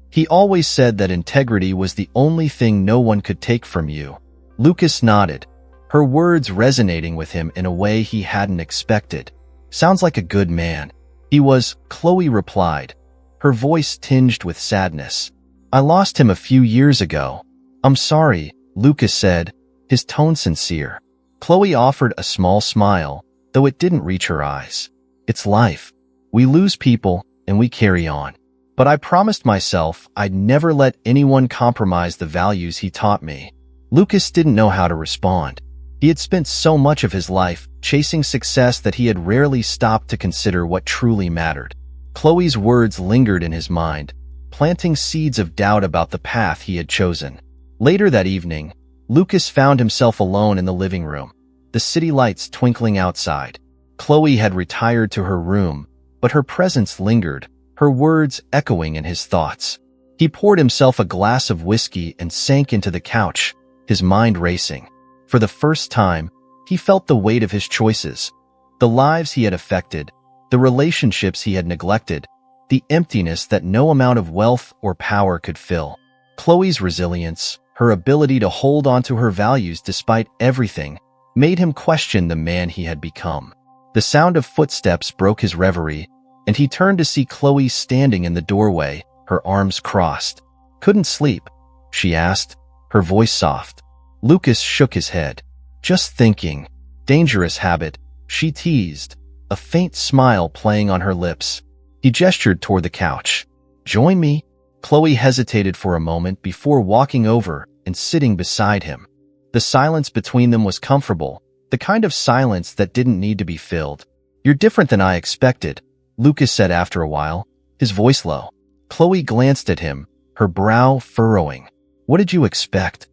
He always said that integrity was the only thing no one could take from you." Lucas nodded, her words resonating with him in a way he hadn't expected. "Sounds like a good man." "He was," Khloe replied, her voice tinged with sadness. "I lost him a few years ago." "I'm sorry," Lucas said, his tone sincere. Khloe offered a small smile, though it didn't reach her eyes. "It's life. We lose people, and we carry on. But I promised myself I'd never let anyone compromise the values he taught me." Lucas didn't know how to respond. He had spent so much of his life chasing success that he had rarely stopped to consider what truly mattered. Khloe's words lingered in his mind, planting seeds of doubt about the path he had chosen. Later that evening, Lucas found himself alone in the living room, the city lights twinkling outside. Khloe had retired to her room, but her presence lingered, her words echoing in his thoughts. He poured himself a glass of whiskey and sank into the couch, his mind racing. For the first time, he felt the weight of his choices, the lives he had affected, the relationships he had neglected, the emptiness that no amount of wealth or power could fill. Khloe's resilience, her ability to hold on to her values despite everything, made him question the man he had become. The sound of footsteps broke his reverie, and he turned to see Khloe standing in the doorway, her arms crossed. "Couldn't sleep?" she asked, her voice soft. Lucas shook his head. Just thinking. Dangerous habit, she teased, a faint smile playing on her lips. He gestured toward the couch. Join me? Khloe hesitated for a moment before walking over and sitting beside him. The silence between them was comfortable, the kind of silence that didn't need to be filled. You're different than I expected, Lucas said after a while, his voice low. Khloe glanced at him, her brow furrowing. What did you expect?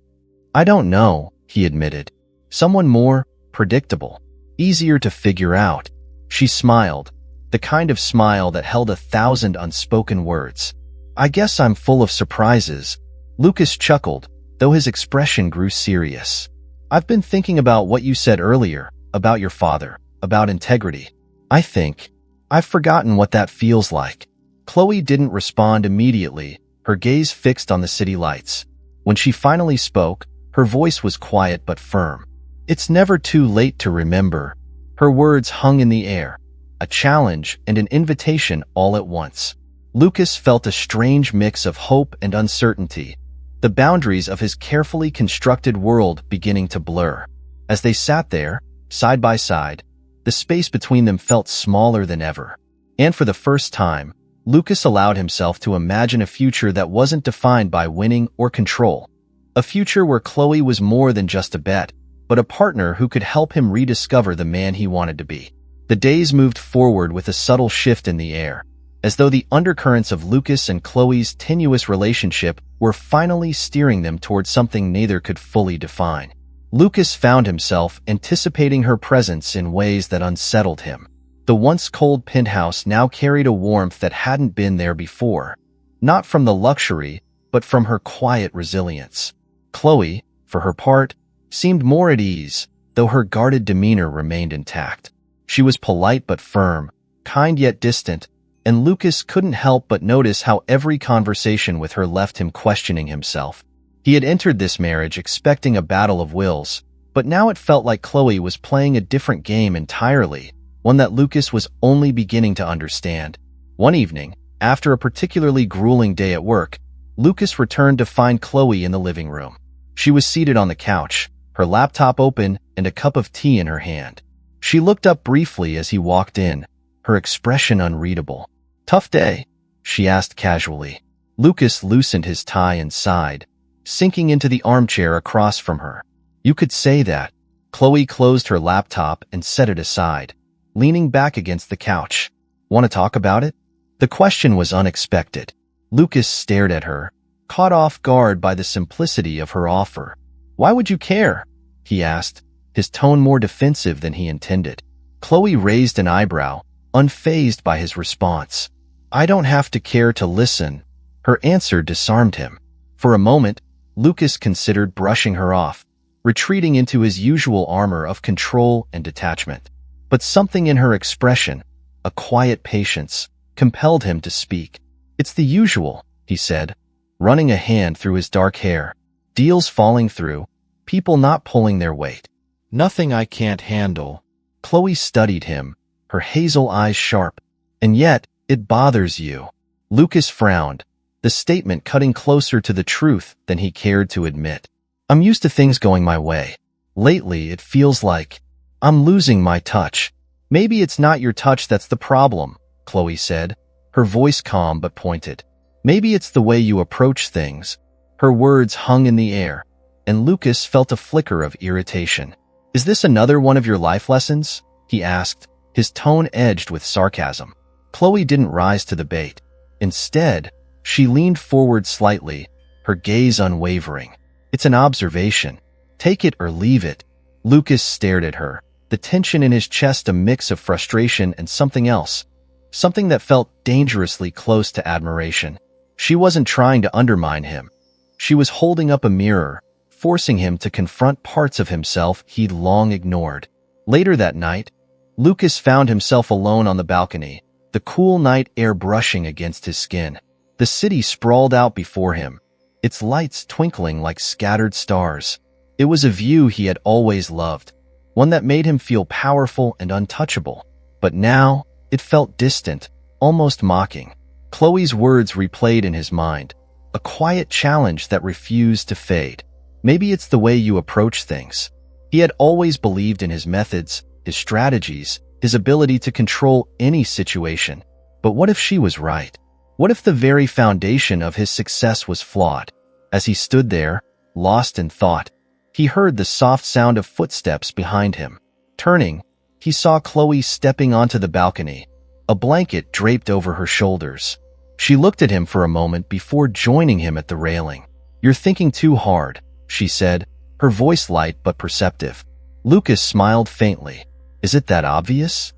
I don't know, he admitted. Someone more predictable, easier to figure out. She smiled, the kind of smile that held 1,000 unspoken words. I guess I'm full of surprises. Lucas chuckled, though his expression grew serious. I've been thinking about what you said earlier, about your father, about integrity. I think I've forgotten what that feels like. Khloe didn't respond immediately, her gaze fixed on the city lights. When she finally spoke, her voice was quiet but firm. It's never too late to remember. Her words hung in the air, a challenge and an invitation all at once. Lucas felt a strange mix of hope and uncertainty, the boundaries of his carefully constructed world beginning to blur. As they sat there, side by side, the space between them felt smaller than ever. And for the first time, Lucas allowed himself to imagine a future that wasn't defined by winning or control. A future where Khloe was more than just a bet, but a partner who could help him rediscover the man he wanted to be. The days moved forward with a subtle shift in the air, as though the undercurrents of Lucas and Khloe's tenuous relationship were finally steering them towards something neither could fully define. Lucas found himself anticipating her presence in ways that unsettled him. The once cold penthouse now carried a warmth that hadn't been there before, not from the luxury, but from her quiet resilience. Khloe, for her part, seemed more at ease, though her guarded demeanor remained intact. She was polite but firm, kind yet distant, and Lucas couldn't help but notice how every conversation with her left him questioning himself. He had entered this marriage expecting a battle of wills, but now it felt like Khloe was playing a different game entirely, one that Lucas was only beginning to understand. One evening, after a particularly grueling day at work, Lucas returned to find Khloe in the living room. She was seated on the couch, her laptop open and a cup of tea in her hand. She looked up briefly as he walked in, her expression unreadable. Tough day? She asked casually. Lucas loosened his tie and sighed, sinking into the armchair across from her. You could say that. Khloe closed her laptop and set it aside, leaning back against the couch. Want to talk about it? The question was unexpected. Lucas stared at her, caught off guard by the simplicity of her offer. Why would you care? He asked, his tone more defensive than he intended. Khloe raised an eyebrow, unfazed by his response. I don't have to care to listen. Her answer disarmed him. For a moment, Lucas considered brushing her off, retreating into his usual armor of control and detachment. But something in her expression, a quiet patience, compelled him to speak. It's the usual, he said, running a hand through his dark hair. Deals falling through, people not pulling their weight. Nothing I can't handle. Khloe studied him, her hazel eyes sharp. And yet, it bothers you. Lucas frowned, the statement cutting closer to the truth than he cared to admit. I'm used to things going my way. Lately, it feels like I'm losing my touch. Maybe it's not your touch that's the problem, Khloe said, her voice calm but pointed. Maybe it's the way you approach things. Her words hung in the air, and Lucas felt a flicker of irritation. Is this another one of your life lessons? He asked, his tone edged with sarcasm. Khloe didn't rise to the bait. Instead, she leaned forward slightly, her gaze unwavering. It's an observation. Take it or leave it. Lucas stared at her, the tension in his chest a mix of frustration and something else, something that felt dangerously close to admiration. She wasn't trying to undermine him. She was holding up a mirror, forcing him to confront parts of himself he'd long ignored. Later that night, Lucas found himself alone on the balcony, the cool night air brushing against his skin. The city sprawled out before him, its lights twinkling like scattered stars. It was a view he had always loved, one that made him feel powerful and untouchable. But now, it felt distant, almost mocking. Khloe's words replayed in his mind, a quiet challenge that refused to fade. Maybe it's the way you approach things. He had always believed in his methods, his strategies, his ability to control any situation. But what if she was right? What if the very foundation of his success was flawed? As he stood there, lost in thought, he heard the soft sound of footsteps behind him. Turning, he saw Khloe stepping onto the balcony, a blanket draped over her shoulders. She looked at him for a moment before joining him at the railing. "You're thinking too hard," she said, her voice light but perceptive. Lucas smiled faintly. "Is it that obvious?"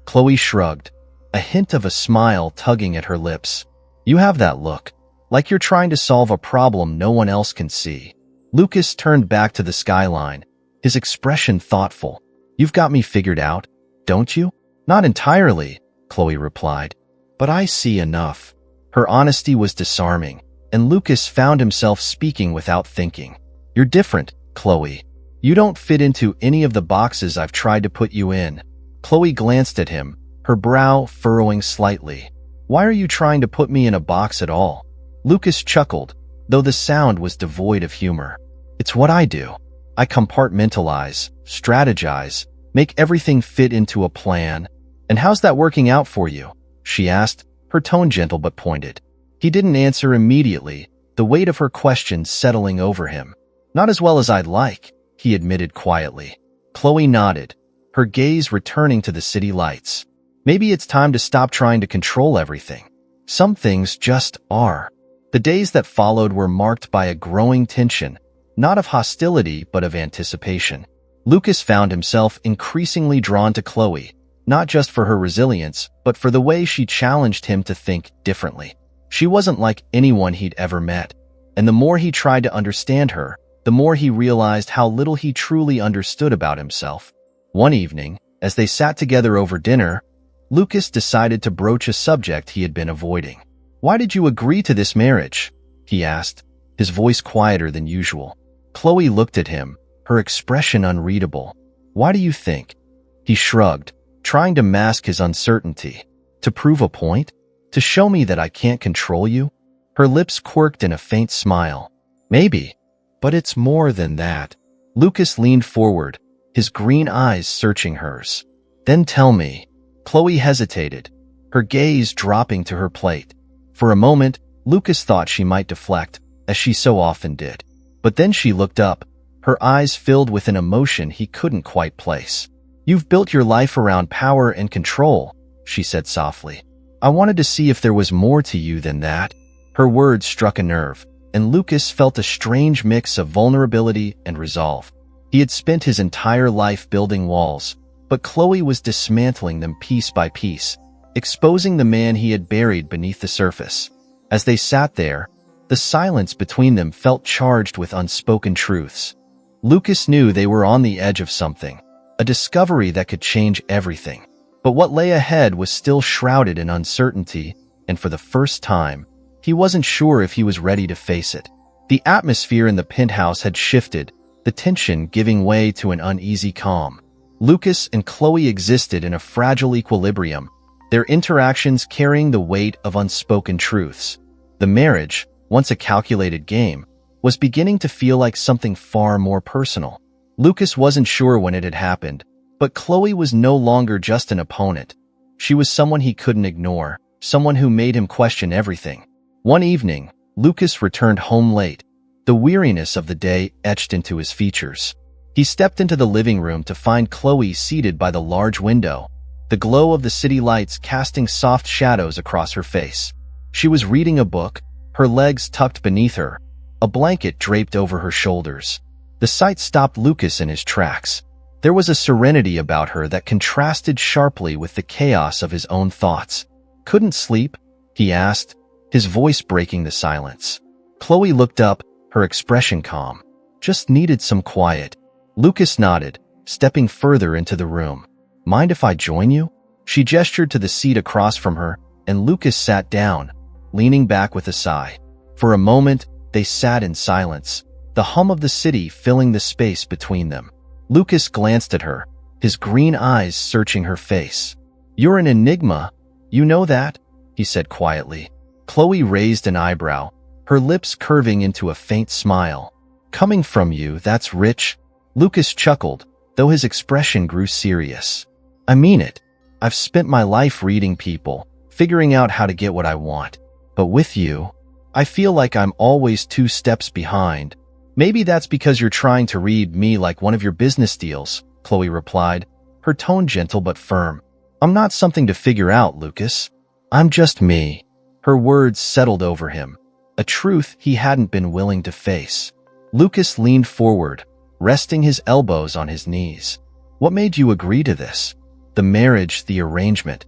Khloe shrugged, a hint of a smile tugging at her lips. "You have that look, like you're trying to solve a problem no one else can see." Lucas turned back to the skyline, his expression thoughtful. "You've got me figured out, don't you?" "Not entirely," Khloe replied, "but I see enough." Her honesty was disarming, and Lucas found himself speaking without thinking. "You're different, Khloe. You don't fit into any of the boxes I've tried to put you in." Khloe glanced at him, her brow furrowing slightly. "Why are you trying to put me in a box at all?" Lucas chuckled, though the sound was devoid of humor. "It's what I do. I compartmentalize, strategize, make everything fit into a plan." "And how's that working out for you?" she asked, her tone gentle but pointed. He didn't answer immediately, the weight of her question settling over him. "Not as well as I'd like," he admitted quietly. Khloe nodded, her gaze returning to the city lights. "Maybe it's time to stop trying to control everything. Some things just are." The days that followed were marked by a growing tension, not of hostility but of anticipation. Lucas found himself increasingly drawn to Khloe, not just for her resilience, but for the way she challenged him to think differently. She wasn't like anyone he'd ever met, and the more he tried to understand her, the more he realized how little he truly understood about himself. One evening, as they sat together over dinner, Lucas decided to broach a subject he had been avoiding. "Why did you agree to this marriage?" he asked, his voice quieter than usual. Khloe looked at him, her expression unreadable. "Why do you think?" He shrugged, trying to mask his uncertainty. "To prove a point? To show me that I can't control you?" Her lips quirked in a faint smile. "Maybe, but it's more than that." Lucas leaned forward, his green eyes searching hers. "Then tell me." Khloe hesitated, her gaze dropping to her plate. For a moment, Lucas thought she might deflect, as she so often did. But then she looked up, her eyes filled with an emotion he couldn't quite place. "You've built your life around power and control," she said softly. "I wanted to see if there was more to you than that." Her words struck a nerve, and Lucas felt a strange mix of vulnerability and resolve. He had spent his entire life building walls, but Khloe was dismantling them piece by piece, exposing the man he had buried beneath the surface. As they sat there, the silence between them felt charged with unspoken truths. Lucas knew they were on the edge of something, a discovery that could change everything. But what lay ahead was still shrouded in uncertainty, and for the first time, he wasn't sure if he was ready to face it. The atmosphere in the penthouse had shifted, the tension giving way to an uneasy calm. Lucas and Khloe existed in a fragile equilibrium, their interactions carrying the weight of unspoken truths. The marriage, once a calculated game, was beginning to feel like something far more personal. Lucas wasn't sure when it had happened, but Khloe was no longer just an opponent. She was someone he couldn't ignore, someone who made him question everything. One evening, Lucas returned home late, the weariness of the day etched into his features. He stepped into the living room to find Khloe seated by the large window, the glow of the city lights casting soft shadows across her face. She was reading a book, her legs tucked beneath her, a blanket draped over her shoulders. The sight stopped Lucas in his tracks. There was a serenity about her that contrasted sharply with the chaos of his own thoughts. "Couldn't sleep?" he asked, his voice breaking the silence. Khloe looked up, her expression calm. "Just needed some quiet." Lucas nodded, stepping further into the room. "Mind if I join you?" She gestured to the seat across from her, and Lucas sat down, leaning back with a sigh. For a moment, they sat in silence, the hum of the city filling the space between them. Lucas glanced at her, his green eyes searching her face. "You're an enigma, you know that?" he said quietly. Khloe raised an eyebrow, her lips curving into a faint smile. Coming from you, that's rich. Lucas chuckled, though his expression grew serious. I mean it. I've spent my life reading people, figuring out how to get what I want. But with you, I feel like I'm always 2 steps behind. Maybe that's because you're trying to read me like one of your business deals, Khloe replied, her tone gentle but firm. I'm not something to figure out, Lucas. I'm just me. Her words settled over him, a truth he hadn't been willing to face. Lucas leaned forward, resting his elbows on his knees. What made you agree to this? The marriage, the arrangement.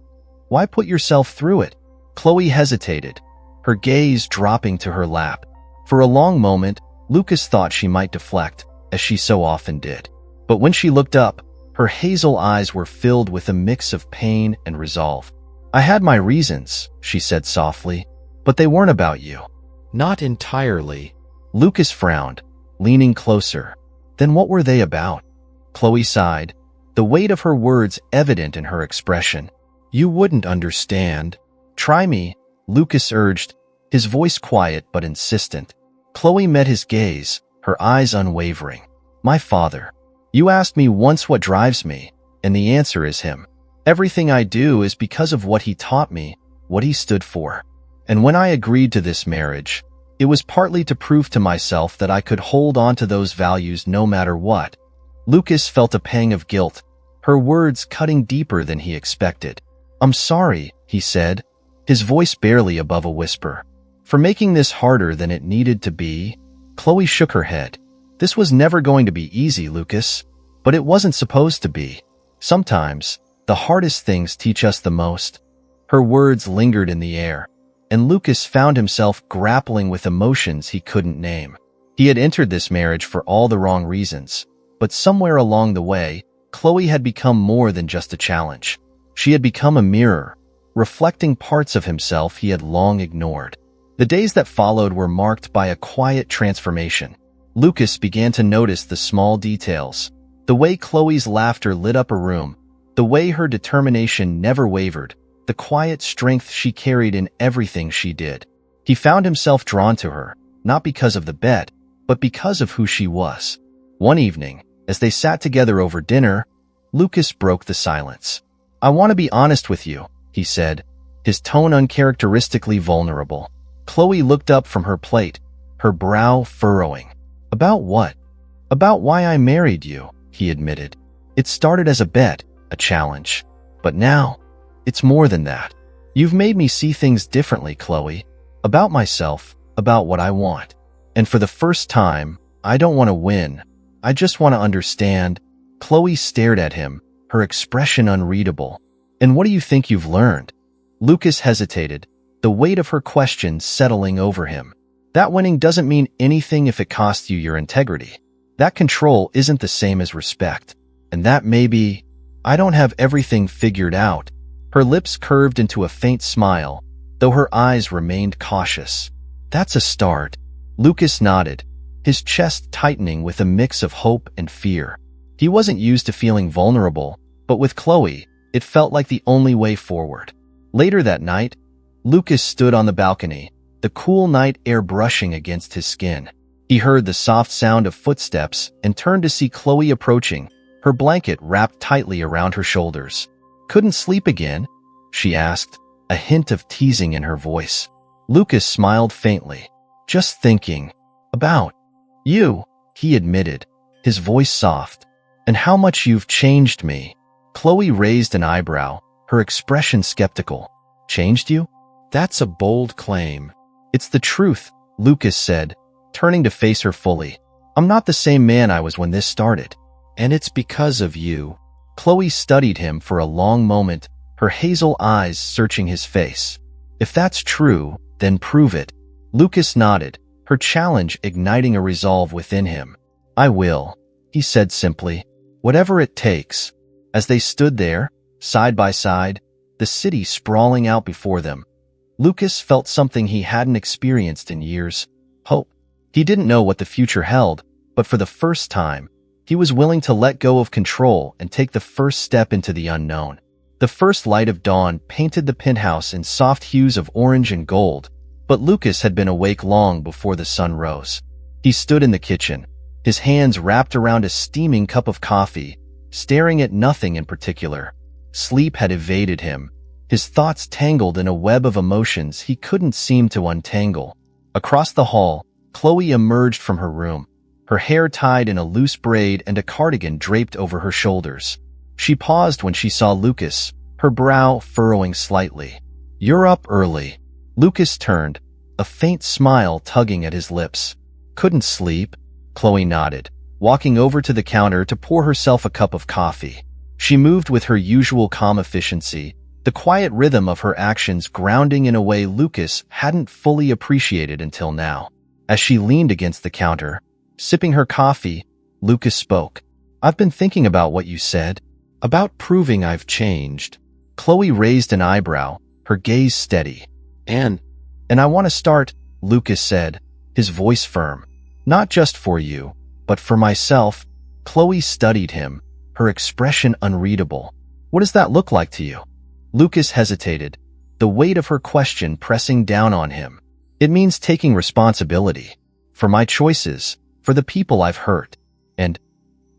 Why put yourself through it? Khloe hesitated, her gaze dropping to her lap. For a long moment, Lucas thought she might deflect, as she so often did. But when she looked up, her hazel eyes were filled with a mix of pain and resolve. I had my reasons, she said softly, but they weren't about you. Not entirely. Lucas frowned, leaning closer. Then what were they about? Khloe sighed, the weight of her words evident in her expression. You wouldn't understand. Try me, Lucas urged, his voice quiet but insistent. Khloe met his gaze, her eyes unwavering. My father. You asked me once what drives me, and the answer is him. Everything I do is because of what he taught me, what he stood for. And when I agreed to this marriage, it was partly to prove to myself that I could hold on to those values no matter what. Lucas felt a pang of guilt, her words cutting deeper than he expected. I'm sorry, he said, his voice barely above a whisper. For making this harder than it needed to be. Khloe shook her head. This was never going to be easy, Lucas, but it wasn't supposed to be. Sometimes, the hardest things teach us the most. Her words lingered in the air, and Lucas found himself grappling with emotions he couldn't name. He had entered this marriage for all the wrong reasons, but somewhere along the way, Khloe had become more than just a challenge. She had become a mirror, reflecting parts of himself he had long ignored. The days that followed were marked by a quiet transformation. Lucas began to notice the small details, the way Khloe's laughter lit up a room, the way her determination never wavered, the quiet strength she carried in everything she did. He found himself drawn to her, not because of the bet, but because of who she was. One evening, as they sat together over dinner, Lucas broke the silence. I want to be honest with you, he said, his tone uncharacteristically vulnerable. Khloe looked up from her plate, her brow furrowing. About what? About why I married you, he admitted. It started as a bet, a challenge. But now, it's more than that. You've made me see things differently, Khloe. About myself, about what I want. And for the first time, I don't want to win. I just want to understand. Khloe stared at him, her expression unreadable. And what do you think you've learned? Lucas hesitated, the weight of her question settling over him. That winning doesn't mean anything if it costs you your integrity. That control isn't the same as respect. And that maybe, I don't have everything figured out. Her lips curved into a faint smile, though her eyes remained cautious. That's a start. Lucas nodded, his chest tightening with a mix of hope and fear. He wasn't used to feeling vulnerable, but with Khloe, it felt like the only way forward. Later that night, Lucas stood on the balcony, the cool night air brushing against his skin. He heard the soft sound of footsteps and turned to see Khloe approaching, her blanket wrapped tightly around her shoulders. Couldn't sleep again? She asked, a hint of teasing in her voice. Lucas smiled faintly. Just thinking. About you, he admitted, his voice soft. And how much you've changed me. Khloe raised an eyebrow, her expression skeptical. Changed you? That's a bold claim. It's the truth, Lucas said, turning to face her fully. I'm not the same man I was when this started. And it's because of you. Khloe studied him for a long moment, her hazel eyes searching his face. If that's true, then prove it. Lucas nodded, her challenge igniting a resolve within him. I will, he said simply. Whatever it takes. As they stood there, side by side, the city sprawling out before them, Lucas felt something he hadn't experienced in years. Hope. He didn't know what the future held, but for the first time, he was willing to let go of control and take the first step into the unknown. The first light of dawn painted the penthouse in soft hues of orange and gold, but Lucas had been awake long before the sun rose. He stood in the kitchen, his hands wrapped around a steaming cup of coffee, staring at nothing in particular. Sleep had evaded him, his thoughts tangled in a web of emotions he couldn't seem to untangle. Across the hall, Khloe emerged from her room, her hair tied in a loose braid and a cardigan draped over her shoulders. She paused when she saw Lucas, her brow furrowing slightly. "You're up early." Lucas turned, a faint smile tugging at his lips. "Couldn't sleep?" Khloe nodded, walking over to the counter to pour herself a cup of coffee. She moved with her usual calm efficiency, the quiet rhythm of her actions grounding in a way Lucas hadn't fully appreciated until now. As she leaned against the counter, sipping her coffee, Lucas spoke. "I've been thinking about what you said, about proving I've changed." Khloe raised an eyebrow, her gaze steady. And I want to start," Lucas said, his voice firm. "Not just for you, but for myself." Khloe studied him, her expression unreadable. "What does that look like to you?" Lucas hesitated, the weight of her question pressing down on him. "It means taking responsibility. For my choices, for the people I've hurt, and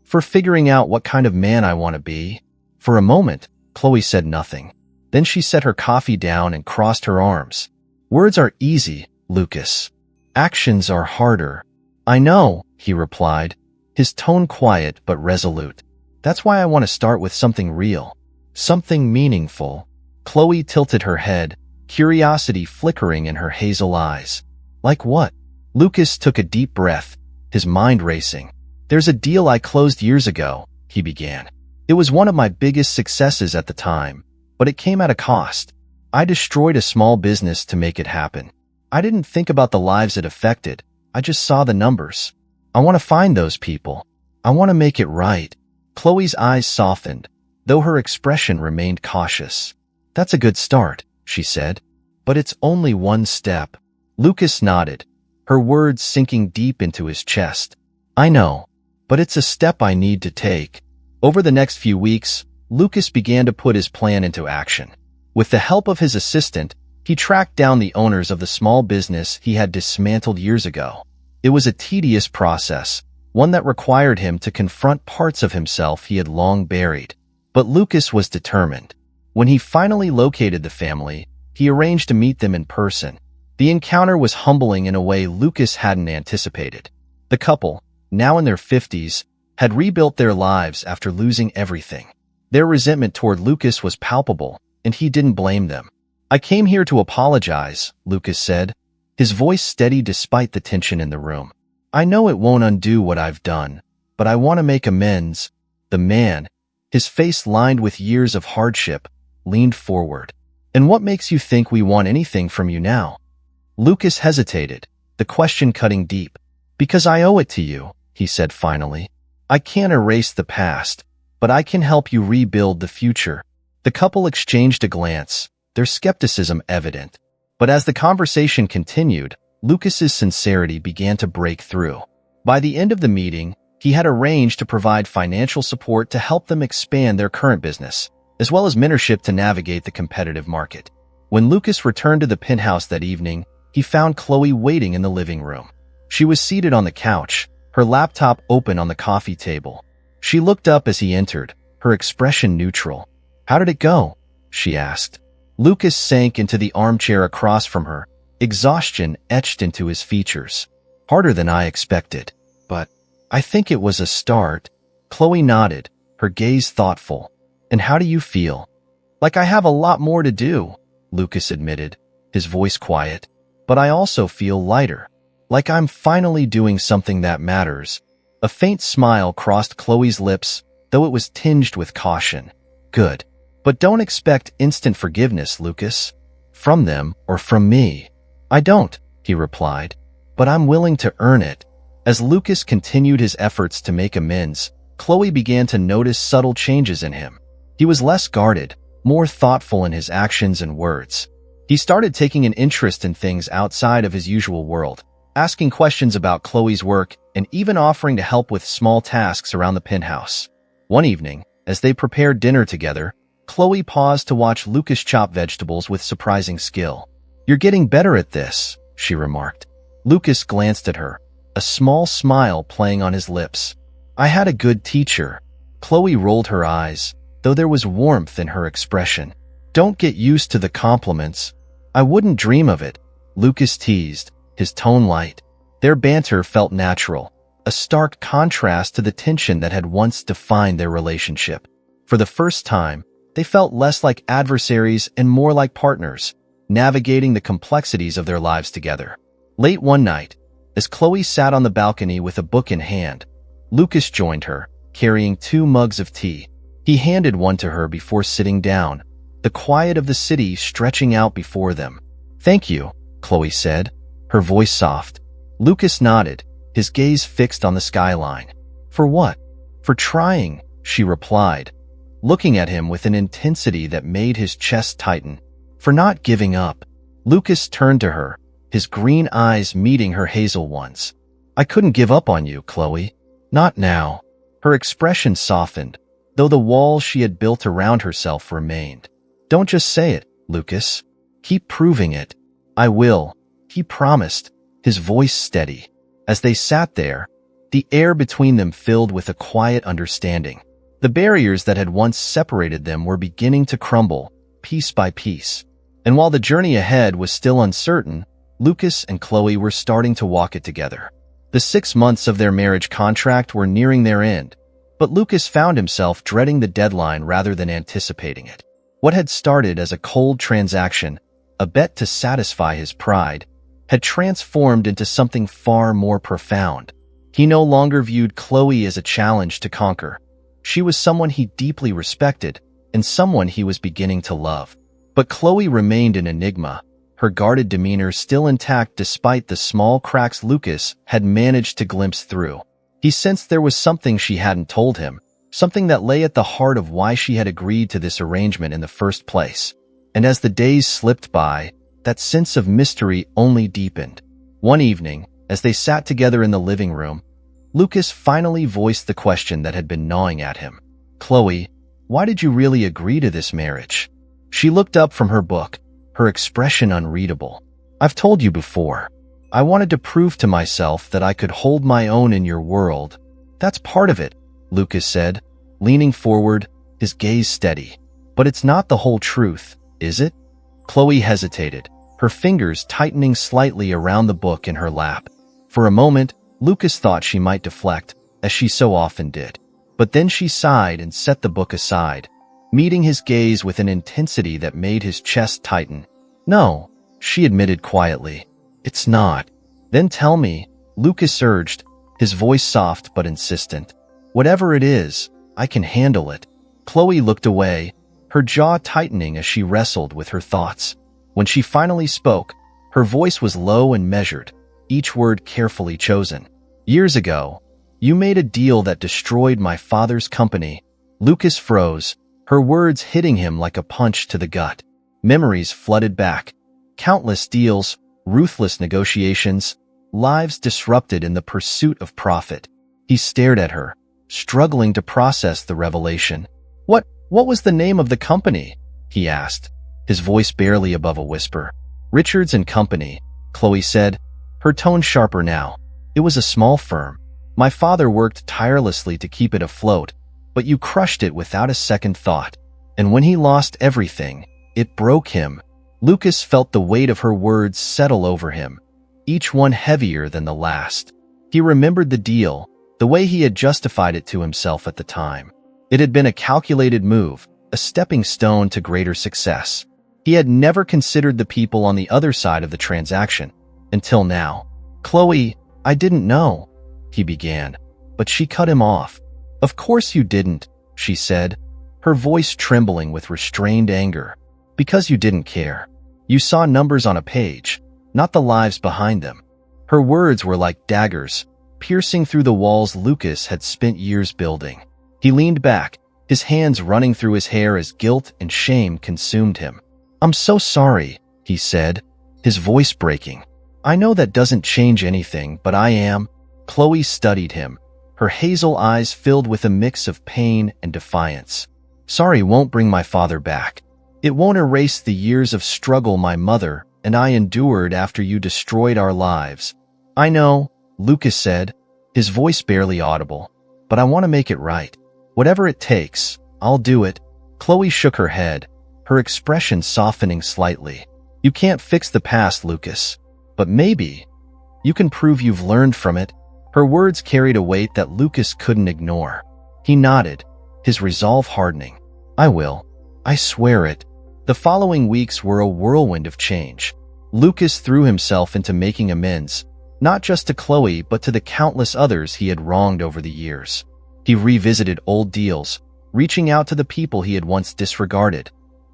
for figuring out what kind of man I want to be." For a moment, Khloe said nothing. Then she set her coffee down and crossed her arms. "Words are easy, Lucas. Actions are harder." "I know," he replied, his tone quiet but resolute. "That's why I want to start with something real, something meaningful." Khloe tilted her head, curiosity flickering in her hazel eyes. "Like what?" Lucas took a deep breath, his mind racing. "There's a deal I closed years ago," he began. "It was one of my biggest successes at the time, but it came at a cost. I destroyed a small business to make it happen. I didn't think about the lives it affected. I just saw the numbers. I want to find those people. I want to make it right." Khloe's eyes softened, though her expression remained cautious. "That's a good start," she said. "But it's only one step." Lucas nodded, her words sinking deep into his chest. "I know, but it's a step I need to take." Over the next few weeks, Lucas began to put his plan into action. With the help of his assistant, he tracked down the owners of the small business he had dismantled years ago. It was a tedious process, one that required him to confront parts of himself he had long buried. But Lucas was determined. When he finally located the family, he arranged to meet them in person. The encounter was humbling in a way Lucas hadn't anticipated. The couple, now in their 50s, had rebuilt their lives after losing everything. Their resentment toward Lucas was palpable, and he didn't blame them. "I came here to apologize," Lucas said, his voice steady despite the tension in the room. "I know it won't undo what I've done, but I want to make amends." The man, his face lined with years of hardship, leaned forward. "And what makes you think we want anything from you now?" Lucas hesitated, the question cutting deep. "Because I owe it to you," he said finally. "I can't erase the past, but I can help you rebuild the future." The couple exchanged a glance, their skepticism evident. But as the conversation continued, Lucas's sincerity began to break through. By the end of the meeting, he had arranged to provide financial support to help them expand their current business, as well as mentorship to navigate the competitive market. When Lucas returned to the penthouse that evening, he found Khloe waiting in the living room. She was seated on the couch, her laptop open on the coffee table. She looked up as he entered, her expression neutral. "How did it go?" she asked. Lucas sank into the armchair across from her, exhaustion etched into his features. "Harder than I expected, but I think it was a start." Khloe nodded, her gaze thoughtful. "And how do you feel?" "Like I have a lot more to do," Lucas admitted, his voice quiet. "But I also feel lighter, like I'm finally doing something that matters." A faint smile crossed Khloe's lips, though it was tinged with caution. "Good. But don't expect instant forgiveness, Lucas. From them or from me." "I don't," he replied, "but I'm willing to earn it." As Lucas continued his efforts to make amends, Khloe began to notice subtle changes in him. He was less guarded, more thoughtful in his actions and words. He started taking an interest in things outside of his usual world, asking questions about Khloe's work and even offering to help with small tasks around the penthouse. One evening, as they prepared dinner together, Khloe paused to watch Lucas chop vegetables with surprising skill. "You're getting better at this," she remarked. Lucas glanced at her, a small smile playing on his lips. I had a good teacher. Khloe rolled her eyes, though there was warmth in her expression. Don't get used to the compliments. I wouldn't dream of it, Lucas teased, his tone light. Their banter felt natural, a stark contrast to the tension that had once defined their relationship. For the first time, they felt less like adversaries and more like partners, navigating the complexities of their lives together. Late one night, as Khloe sat on the balcony with a book in hand, Lucas joined her, carrying 2 mugs of tea. He handed one to her before sitting down, the quiet of the city stretching out before them. Thank you, Khloe said, her voice soft. Lucas nodded, his gaze fixed on the skyline. For what? For trying, she replied, looking at him with an intensity that made his chest tighten. For not giving up. Lucas turned to her, his green eyes meeting her hazel ones. I couldn't give up on you, Khloe. Not now. Her expression softened, though the walls she had built around herself remained. Don't just say it, Lucas. Keep proving it. I will, he promised, his voice steady. As they sat there, the air between them filled with a quiet understanding. The barriers that had once separated them were beginning to crumble, piece by piece. And while the journey ahead was still uncertain, Lucas and Khloe were starting to walk it together. The 6 months of their marriage contract were nearing their end, but Lucas found himself dreading the deadline rather than anticipating it. What had started as a cold transaction, a bet to satisfy his pride, had transformed into something far more profound. He no longer viewed Khloe as a challenge to conquer. She was someone he deeply respected and someone he was beginning to love. But Khloe remained an enigma, her guarded demeanor still intact despite the small cracks Lucas had managed to glimpse through. He sensed there was something she hadn't told him, something that lay at the heart of why she had agreed to this arrangement in the first place. And as the days slipped by, that sense of mystery only deepened. One evening, as they sat together in the living room, Lucas finally voiced the question that had been gnawing at him. Khloe, why did you really agree to this marriage? She looked up from her book, her expression unreadable. I've told you before. I wanted to prove to myself that I could hold my own in your world. That's part of it, Lucas said, leaning forward, his gaze steady. But it's not the whole truth, is it? Khloe hesitated, her fingers tightening slightly around the book in her lap. For a moment, Lucas thought she might deflect, as she so often did. But then she sighed and set the book aside, meeting his gaze with an intensity that made his chest tighten. No, she admitted quietly. It's not. Then tell me, Lucas urged, his voice soft but insistent. Whatever it is, I can handle it. Khloe looked away, her jaw tightening as she wrestled with her thoughts. When she finally spoke, her voice was low and measured, each word carefully chosen. Years ago, you made a deal that destroyed my father's company. Lucas froze, her words hitting him like a punch to the gut. Memories flooded back. Countless deals, ruthless negotiations, lives disrupted in the pursuit of profit. He stared at her, struggling to process the revelation. What was the name of the company? He asked, his voice barely above a whisper. Richards and Company, Khloe said, her tone sharper now. It was a small firm. My father worked tirelessly to keep it afloat, but you crushed it without a second thought. And when he lost everything, it broke him. Lucas felt the weight of her words settle over him, each one heavier than the last. He remembered the deal, the way he had justified it to himself at the time. It had been a calculated move, a stepping stone to greater success. He had never considered the people on the other side of the transaction, until now. Khloe, I didn't know, he began, but she cut him off. Of course you didn't, she said, her voice trembling with restrained anger. Because you didn't care. You saw numbers on a page, not the lives behind them. Her words were like daggers, piercing through the walls Lucas had spent years building. He leaned back, his hands running through his hair as guilt and shame consumed him. I'm so sorry, he said, his voice breaking. I know that doesn't change anything, but I am. Khloe studied him, her hazel eyes filled with a mix of pain and defiance. Sorry won't bring my father back. It won't erase the years of struggle my mother and I endured after you destroyed our lives. I know, Lucas said, his voice barely audible. But I want to make it right. Whatever it takes, I'll do it. Khloe shook her head, her expression softening slightly. You can't fix the past, Lucas. But maybe you can prove you've learned from it. Her words carried a weight that Lucas couldn't ignore. He nodded, his resolve hardening. I will. I swear it. The following weeks were a whirlwind of change. Lucas threw himself into making amends, not just to Khloe but to the countless others he had wronged over the years. He revisited old deals, reaching out to the people he had once disregarded,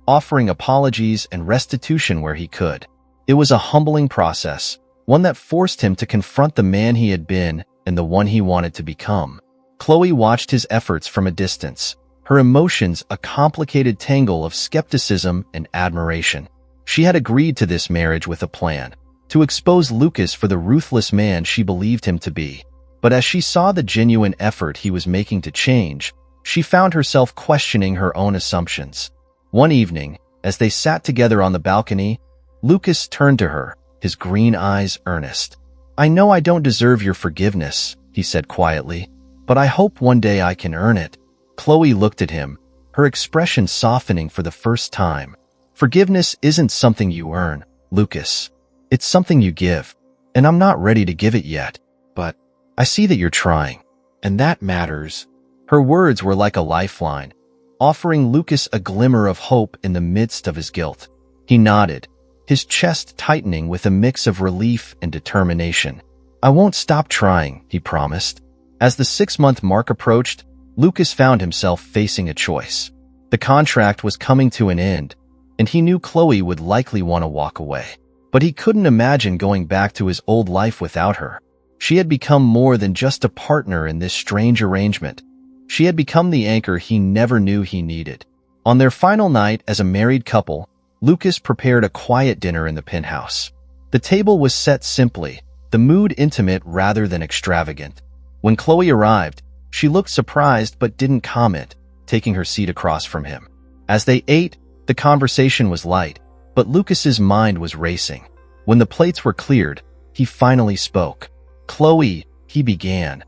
offering apologies and restitution where he could. It was a humbling process, one that forced him to confront the man he had been and the one he wanted to become. Khloe watched his efforts from a distance, her emotions a complicated tangle of skepticism and admiration. She had agreed to this marriage with a plan, to expose Lucas for the ruthless man she believed him to be. But as she saw the genuine effort he was making to change, she found herself questioning her own assumptions. One evening, as they sat together on the balcony, Lucas turned to her, his green eyes earnest. I know I don't deserve your forgiveness, he said quietly, but I hope one day I can earn it. Khloe looked at him, her expression softening for the first time. Forgiveness isn't something you earn, Lucas. It's something you give, and I'm not ready to give it yet, but I see that you're trying, and that matters. Her words were like a lifeline, offering Lucas a glimmer of hope in the midst of his guilt. He nodded, his chest tightening with a mix of relief and determination. I won't stop trying, he promised. As the 6-month mark approached, Lucas found himself facing a choice. The contract was coming to an end, and he knew Khloe would likely want to walk away. But he couldn't imagine going back to his old life without her. She had become more than just a partner in this strange arrangement. She had become the anchor he never knew he needed. On their final night as a married couple, Lucas prepared a quiet dinner in the penthouse. The table was set simply, the mood intimate rather than extravagant. When Khloe arrived, she looked surprised but didn't comment, taking her seat across from him. As they ate, the conversation was light, but Lucas's mind was racing. When the plates were cleared, he finally spoke. Khloe, he began,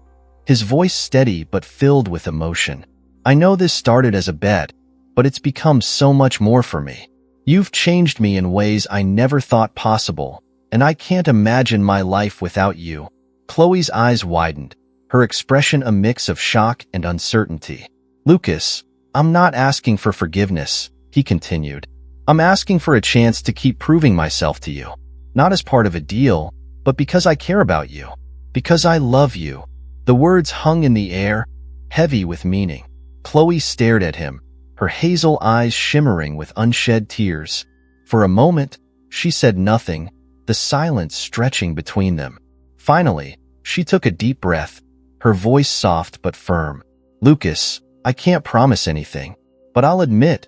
his voice steady but filled with emotion. I know this started as a bet, but it's become so much more for me. You've changed me in ways I never thought possible, and I can't imagine my life without you. Khloe's eyes widened, her expression a mix of shock and uncertainty. Lucas, I'm not asking for forgiveness, he continued. I'm asking for a chance to keep proving myself to you. Not as part of a deal, but because I care about you. Because I love you. The words hung in the air, heavy with meaning. Khloe stared at him, her hazel eyes shimmering with unshed tears. For a moment, she said nothing, the silence stretching between them. Finally, she took a deep breath, her voice soft but firm. Lucas, I can't promise anything, but I'll admit,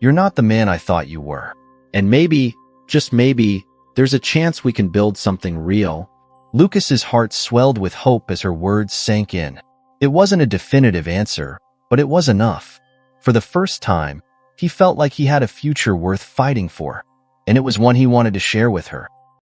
you're not the man I thought you were. And maybe, just maybe, there's a chance we can build something real. Lucas's heart swelled with hope as her words sank in. It wasn't a definitive answer, but it was enough. For the first time, he felt like he had a future worth fighting for, and it was one he wanted to share with her.